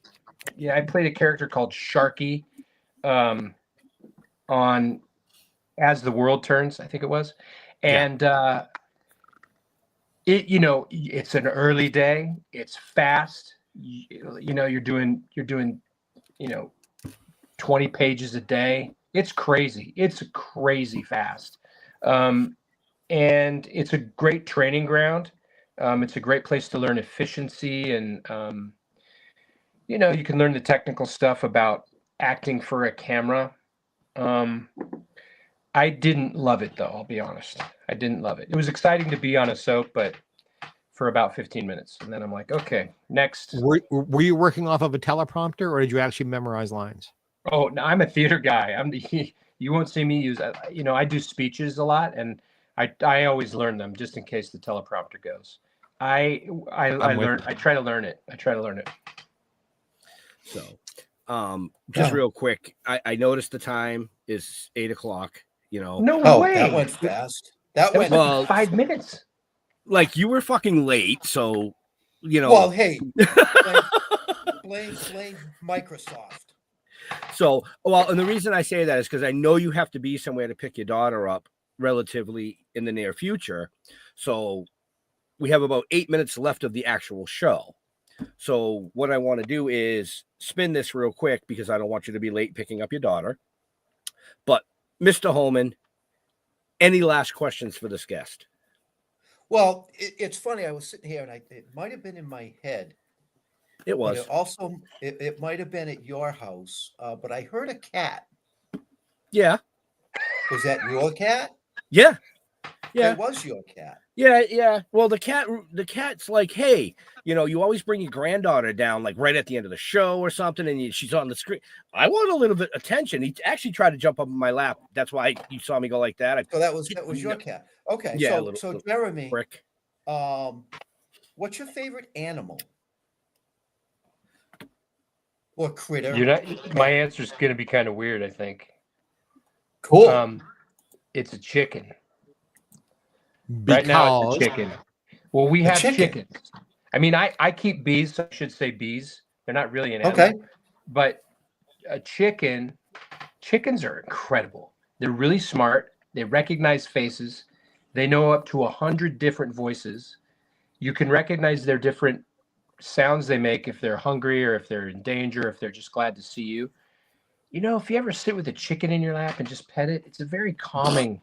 I played a character called Sharky on As the World Turns, I think it was. And it's an early day. It's fast. You're doing 20 pages a day. It's crazy. It's crazy fast. And it's a great training ground. It's a great place to learn efficiency, and you can learn the technical stuff about acting for a camera. I didn't love it, though. I'll be honest. I didn't love it. It was exciting to be on a soap, but for about 15 minutes. And then I'm like, okay, next. Were you working off of a teleprompter, or did you actually memorize lines? Oh, no, I'm a theater guy. You won't see me use, I do speeches a lot, and I always learn them just in case the teleprompter goes. I try to learn it. So, just real quick, I noticed the time is 8:00. No way. That went fast. That was went like 5 minutes. Like, you were fucking late, so Well, hey, blame Microsoft. So, and the reason I say that is because I know you have to be somewhere to pick your daughter up relatively in the near future. So we have about 8 minutes left of the actual show. So what I want to do is spin this real quick, because I don't want you to be late picking up your daughter. But Mr. Holman, any last questions for this guest? Well, it's funny. I was sitting here, and it might have been in my head. It was. It might have been at your house, but I heard a cat. Yeah. Was that your cat? Yeah. Yeah. It was your cat. Yeah. Yeah. Well, the cat's like, hey, you always bring your granddaughter down like right at the end of the show or something, and she's on the screen. I want a little bit of attention. He actually tried to jump up in my lap. That's why you saw me go like that. So that was your cat. Okay. Yeah. So Jeremy, brick. what's your favorite animal? Or critter? My answer is going to be kind of weird, I think. Cool. It's a chicken. Because... Right now, it's a chicken. Well, we have chicken. chickens. I mean, I keep bees, so I should say bees. They're not really an animal. Okay. But chickens are incredible. They're really smart. They recognize faces. They know up to 100 different voices. You can recognize their different sounds they make if they're hungry, or if they're in danger, or if they're just glad to see you. If you ever sit with a chicken in your lap and just pet it, it's very calming.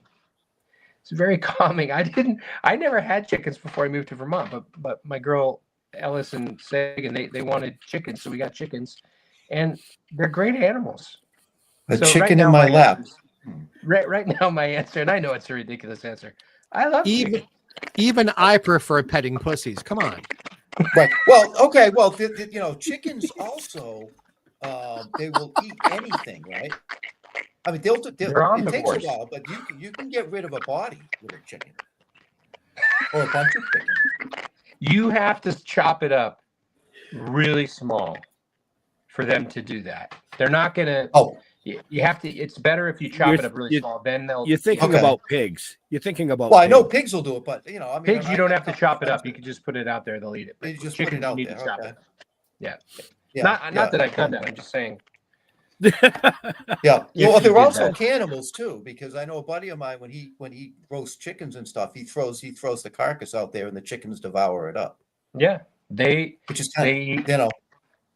I never had chickens before I moved to Vermont, but my girl Ellis and Sagan, they wanted chickens, so we got chickens, and they're great animals. A chicken in my lap. Right now, my answer, and I know it's a ridiculous answer, I love chickens. Even I prefer petting pussies. Come on. Right. Well, okay. Well, chickens also, they will eat anything, right? I mean, it takes a while, but you can get rid of a body with a chicken, or a bunch of chickens. You have to chop it up really small for them to do that. They're not gonna. Oh, you have to. It's better if you chop it up really small. Then they'll. You're thinking about pigs. You're thinking about. Well, I know pigs will do it, but pigs, you don't have to chop it up. You can just put it out there. They'll eat it. You just chickens, put it out you need there. to chop it. Yeah. Yeah. Not that I've done that. I'm just saying. Yeah. If Well, you they're did also that. cannibals too, because I know a buddy of mine when he roasts chickens and stuff, he throws the carcass out there and the chickens devour it up, Yeah, they which is kind they of, you know,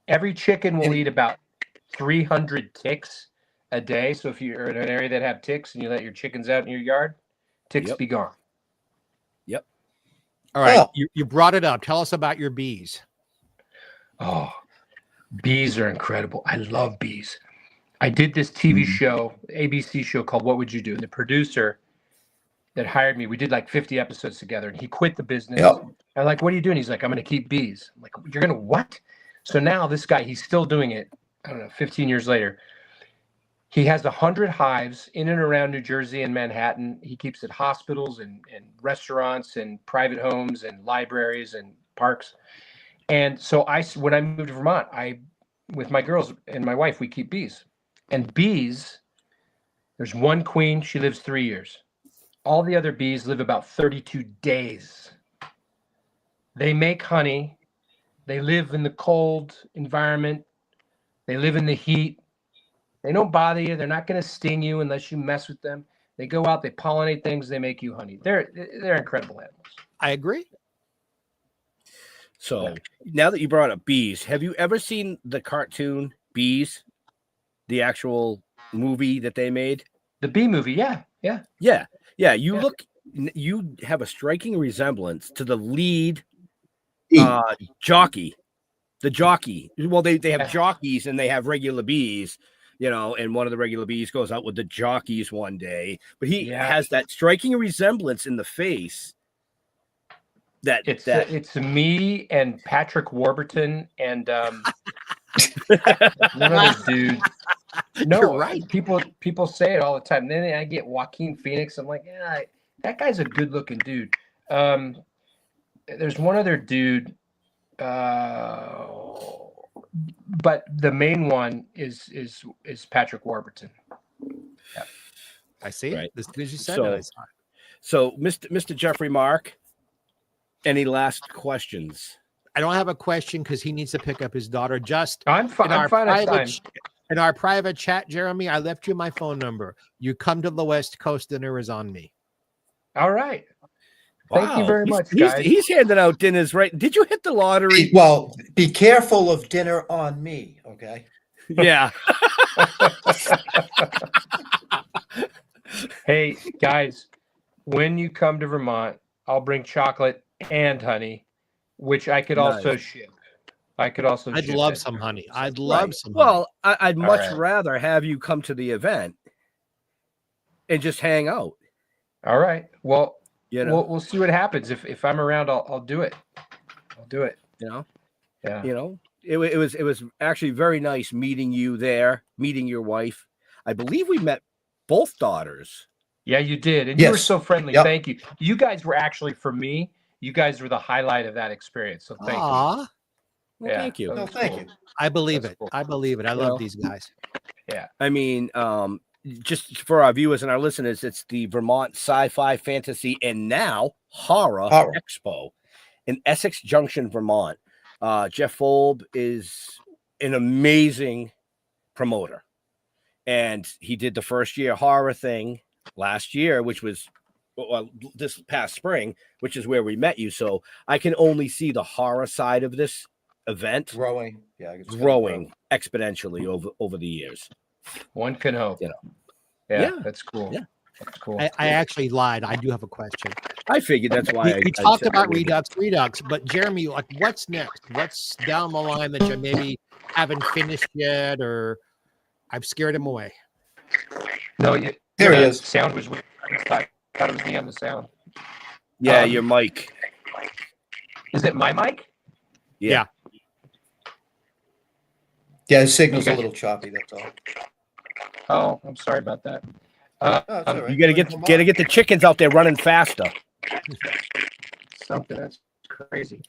every chicken will and eat about 300 ticks a day. So if you're in an area that have ticks and you let your chickens out in your yard, ticks Yep. be gone. Yep. All right, Oh. you brought it up. Tell us about your bees. Oh, bees are incredible. I love bees. I did this TV show, ABC show called What Would You Do? And the producer that hired me, we did like 50 episodes together, and he quit the business. Yep. I'm like, what are you doing? He's like, I'm going to keep bees. I'm like, you're going to what? So now this guy, he's still doing it. I don't know, 15 years later. He has 100 hives in and around New Jersey and Manhattan. He keeps at hospitals and restaurants and private homes and libraries and parks. And so when I moved to Vermont, with my girls and my wife, we keep bees. And bees, there's one queen, she lives 3 years. All the other bees live about 32 days. They make honey. They live in the cold environment. They live in the heat. They don't bother you. They're not going to sting you unless you mess with them. They go out, they pollinate things, they make you honey. They're incredible animals. I agree. So now that you brought up bees, have you ever seen the cartoon Bees, the actual movie that they made? The bee movie, yeah. You Yeah. look, you have a striking resemblance to the lead jockey. The jockey. Well, they have jockeys and they have regular bees, and one of the regular bees goes out with the jockeys one day, but he has that striking resemblance in the face. It's me and Patrick Warburton and one other dude. No, You're right. People say it all the time. And then I get Joaquin Phoenix. I'm like, yeah, that guy's a good looking dude. There's one other dude, but the main one is Patrick Warburton. Yeah. I see. Right. As soon as you said So- that, I saw it. So, Mr. Jeffrey Mark, any last questions? I don't have a question because he needs to pick up his daughter. Just I'm fine. I'm fine at time. in our private chat, Jeremy, I left you my phone number. You come to the West Coast, dinner is on me. All right. Thank you very much, guys. He's handing out dinners, right? Did you hit the lottery? well, be careful of dinner on me, okay? Yeah. Hey, guys, when you come to Vermont, I'll bring chocolate and honey, which I could also ship. I'd ship love it. some honey. I'd love Right. some honey. Well, I'd much right. rather have you come to the event and just hang out. All right. Well, We'll see what happens. If I'm around, I'll do it. I'll do it. Yeah. Yeah. It was actually very nice meeting you there, meeting your wife. I believe we met both daughters. Yeah, you did. And you were Yes. so friendly. Yep. Thank you. You guys were actually, for me, you guys were the highlight of that experience. So thank you. Aw, Well, Yeah, thank you. that No, was thank cool. you. I believe That's it. cool. I believe it. I love these guys. I mean, just for our viewers and our listeners, it's the Vermont Sci-Fi, Fantasy, and now Horror Expo in Essex Junction, Vermont. Jeff Folb is an amazing promoter, and he did the first year horror thing last year, which was this past spring, which is where we met you. So I can only see the horror side of this event Growing. Yeah. it's gonna growing exponentially over the years. One can hope. Yeah. Yeah, that's cool. Yeah. That's cool. I actually lied. I do have a question. I figured that's why We I talked said about maybe. Redux, but Jeremy, like, what's next? What's down the line that you maybe haven't finished yet, or I've scared him away? No, There he is. Sound was weird. I thought it was me on the sound. Yeah, your mic. Is it my mic? Yeah. Yeah, the signal's Okay. a little choppy, that's all. Oh, I'm sorry about that. No, it's all right. You gotta get the chickens out there running faster. Something that's crazy.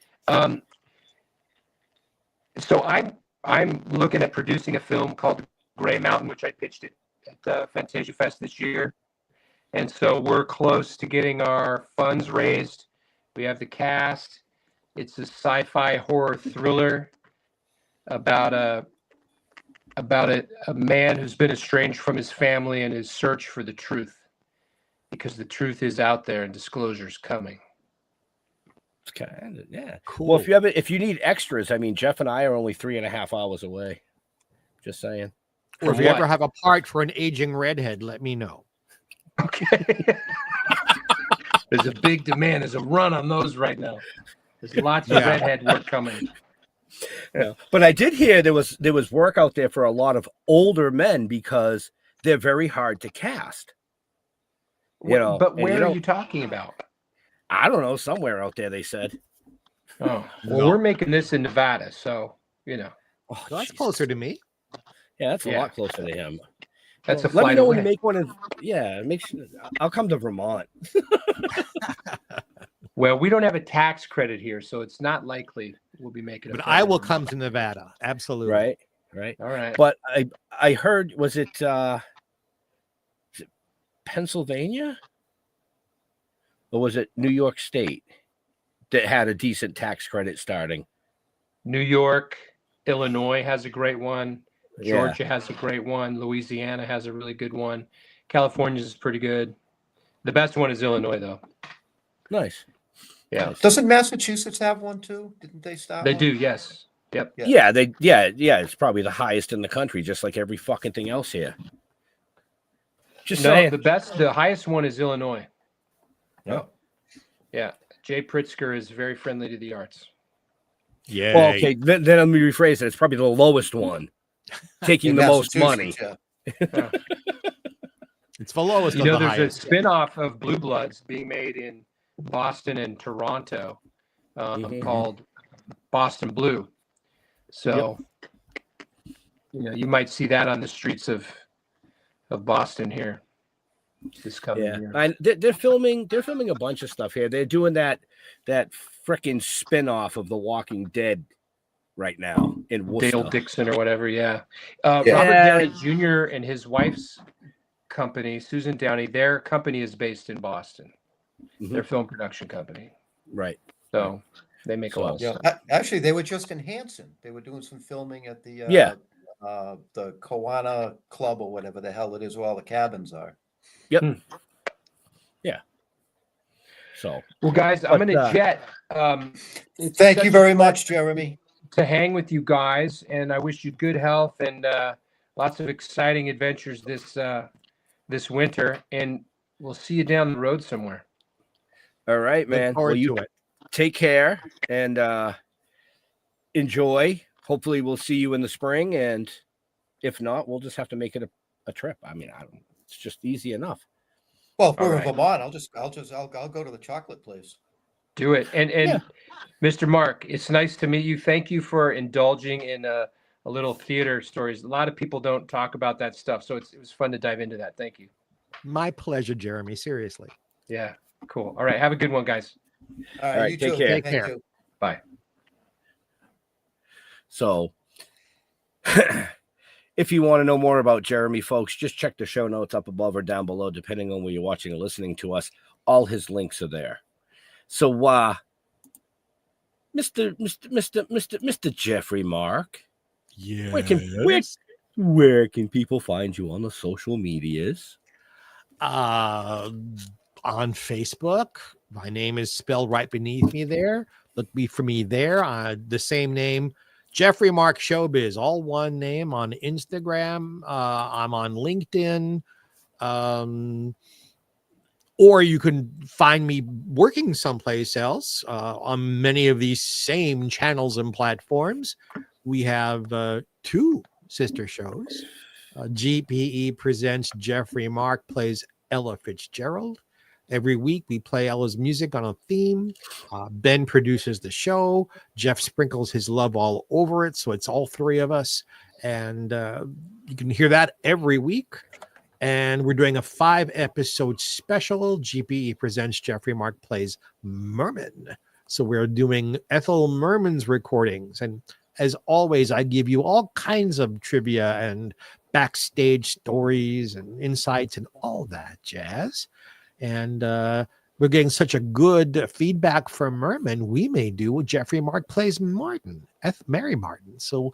So I'm looking at producing a film called Gray Mountain, which I pitched it at Fantasia Fest this year. And so we're close to getting our funds raised. We have the cast. It's a sci-fi horror thriller about about a man who's been estranged from his family and his search for the truth, because the truth is out there and disclosure's coming. It's kind of, yeah. Cool. Well, if you need extras, I mean, Jeff and I are only 3.5 hours away. Just saying. Or if you ever have a part for an aging redhead, let me know. Okay. There's a big demand. There's a run on those right now. There's lots of redhead work coming. Yeah. But I did hear there was work out there for a lot of older men because they're very hard to cast. You know, but where are you talking about? I don't know. Somewhere out there, they said. Oh, well, we're making this in Nevada, so you know. Oh, So that's Jesus. closer to me. Yeah, that's a Yeah. lot closer to him. That's a Let me flight know when away. you make one. Yeah, I'll come to Vermont. Well, we don't have a tax credit here, so it's not likely we'll be making. But I will come to Nevada. Absolutely. Right. All right. But I heard, was it Pennsylvania? Or was it New York State that had a decent tax credit starting? New York, Illinois has a great one. Yeah. Georgia has a great one. Louisiana has a really good one. California's is pretty good. The best one is Illinois, though. Nice. Yeah, Doesn't Massachusetts have one too? Didn't they start? they one? do. Yes. Yep. Yeah. Yeah, it's probably the highest in the country, just like every fucking thing else here. Just No, saying. the highest one is Illinois. Yeah. Yeah. Jay Pritzker is very friendly to the arts. Yeah. Well, okay, then let me rephrase it. It's probably the lowest one, taking In the most money. Massachusetts, yeah. It's the lowest You of know, the there's highest. a spin-off of Blue Bloods being made in Boston and Toronto called Boston Blue. So, you know, you might see that on the streets of Boston here this coming year. And they're filming a bunch of stuff here. They're doing that freaking spin-off of The Walking Dead right now in Worcester. Dale Dixon or whatever, yeah. Robert Downey Jr. and his wife's company, Susan Downey, their company is based in Boston. Their film production company. Right. So they make a lot of Yeah. stuff. Actually, they were just in Hanson. They were doing some filming at the the Kiwana Club or whatever the hell it is, where all the cabins are. Yep. Yeah. So, Well, guys, I'm going to jet. It's Thank such you a very pleasure much, Jeremy. to hang with you guys, and I wish you good health and lots of exciting adventures this winter. And we'll see you down the road somewhere. all right, man. Look forward to it. Take care and enjoy. Hopefully, we'll see you in the spring, and if not, we'll just have to make it a trip. I mean, it's just easy enough. Well, if All we're right. in Vermont, I'll go to the chocolate place. Do it. And Mr. Mark, it's nice to meet you. Thank you for indulging in a little theater stories. A lot of people don't talk about that stuff, so it was fun to dive into that. Thank you. My pleasure, Jeremy. Seriously. Yeah, cool. All right, have a good one, guys. All right, right, you take too. care. Take Thank care. you. Bye. So, if you want to know more about Jeremy, folks, just check the show notes up above or down below, depending on where you're watching or listening to us. All his links are there. So, Mr. Jeffrey Mark, Yeah. where can people find you on the social medias? On Facebook. My name is spelled right beneath me there. Look for me there. The same name, Jeffrey Mark Showbiz, all one name on Instagram. I'm on LinkedIn. Or you can find me working someplace else on many of these same channels and platforms. We have two sister shows. GPE presents Jeffrey Mark plays Ella Fitzgerald. Every week we play Ella's music on a theme. Ben produces the show. Jeff sprinkles his love all over it. So it's all three of us. And you can hear that every week. And we're doing a 5-episode special. GPE presents Jeffrey Mark plays Merman. So we're doing Ethel Merman's recordings. And as always, I give you all kinds of trivia and backstage stories and insights and all that jazz. And we're getting such a good feedback from Merman. We may do Jeffrey Mark plays Martin, Mary Martin. So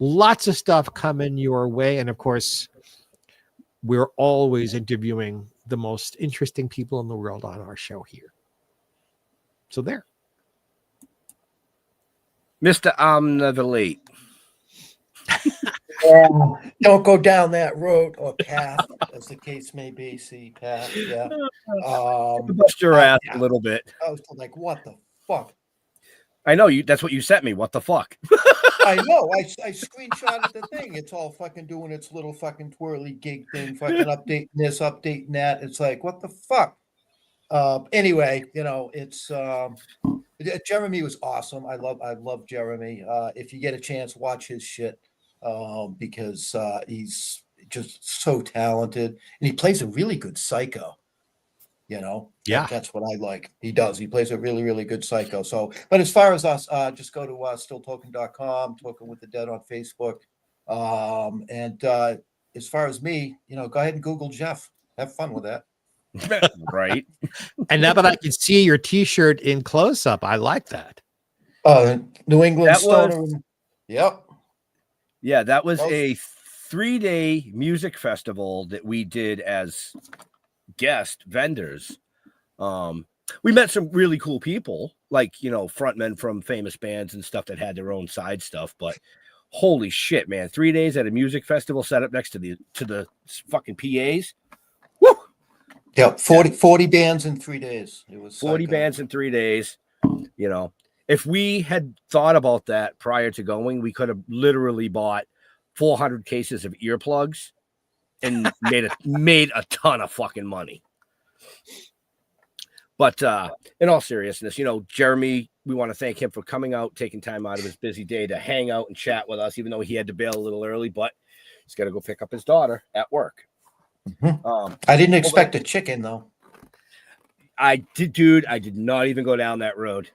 lots of stuff coming your way. And of course, we're always interviewing the most interesting people in the world on our show here. So there. Mr. Omnivolate. Don't go down that road or path, as the case may be. See, path, yeah. Bust your ass a little bit. I was like, what the fuck? I know you. That's what you sent me. What the fuck? I know. I screenshotted the thing. It's all fucking doing its little fucking twirly gig thing, fucking updating this, updating that. It's like, what the fuck? Anyway, you know, it's Jeremy was awesome. I love Jeremy. If you get a chance, watch his shit. Because he's just so talented and he plays a really good psycho, you know. Yeah, that's what I like. He plays a really, really good psycho. So, but as far as us, just go to stilltoking.com, Toking with the Dead on Facebook. And as far as me, you know, go ahead and Google Jeff. Have fun with that. Right. And now that I can see your t-shirt in close up, I like that. New England That Stoner. was- Yep. Yeah, that was a 3-day music festival that we did as guest vendors. We met some really cool people, like, you know, frontmen from famous bands and stuff that had their own side stuff. But holy shit, man, 3 days at a music festival set up next to the fucking PAs. Woo! Yeah, 40 bands in 3 days. It was 40 psycho. bands in 3 days. You know, if we had thought about that prior to going, we could have literally bought 400 cases of earplugs and made a ton of fucking money. But in all seriousness, you know, Jeremy, we want to thank him for coming out, taking time out of his busy day to hang out and chat with us, even though he had to bail a little early, but he's got to go pick up his daughter at work. Mm-hmm. I didn't expect a chicken though. I did not even go down that road.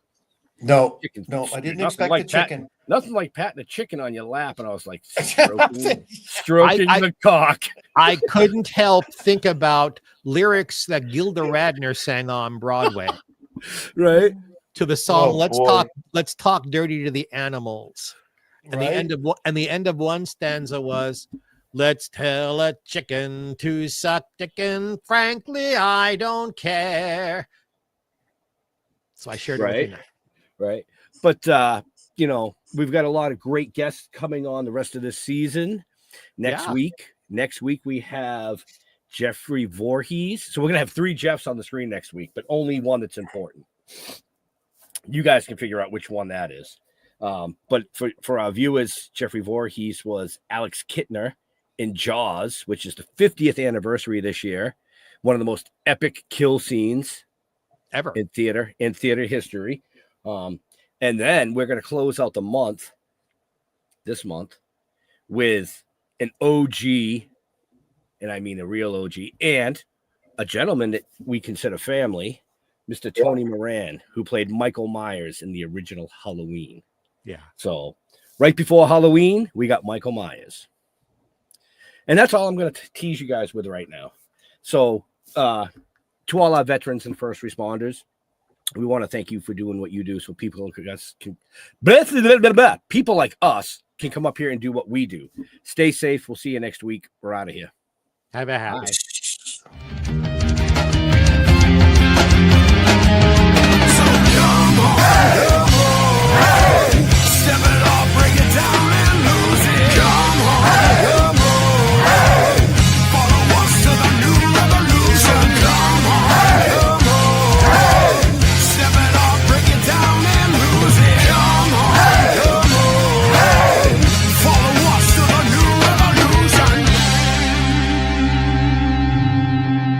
No, Chicken. no, I didn't Nothing expect like the chicken. Nothing like patting a chicken on your lap, and I was like stroking the cock. I couldn't help think about lyrics that Gilda Radner sang on Broadway Right. to the song Oh, Let's Talk Dirty to the Animals. And Right? the end of one stanza was, let's tell a chicken to suck chicken. Frankly, I don't care. So I shared it with you now. Right. But you know, we've got a lot of great guests coming on the rest of this season. Next week we have Jeffrey Voorhees. So we're gonna have 3 Jeffs on the screen next week, but only one that's important. You guys can figure out which one that is. But for our viewers, Jeffrey Voorhees was Alex Kittner in Jaws, which is the 50th anniversary this year. One of the most epic kill scenes Ever. in theater history. And then we're going to close out this month with an OG, and I mean a real OG, and a gentleman that we consider family, Mr. Tony Moran, who played Michael Myers in the original Halloween. Yeah. So right before Halloween, we got Michael Myers. And that's all I'm going to tease you guys with right now. So to all our veterans and first responders, we want to thank you for doing what you do so people people like us can come up here and do what we do. Stay safe. We'll see you next week. We're out of here. Have a happy.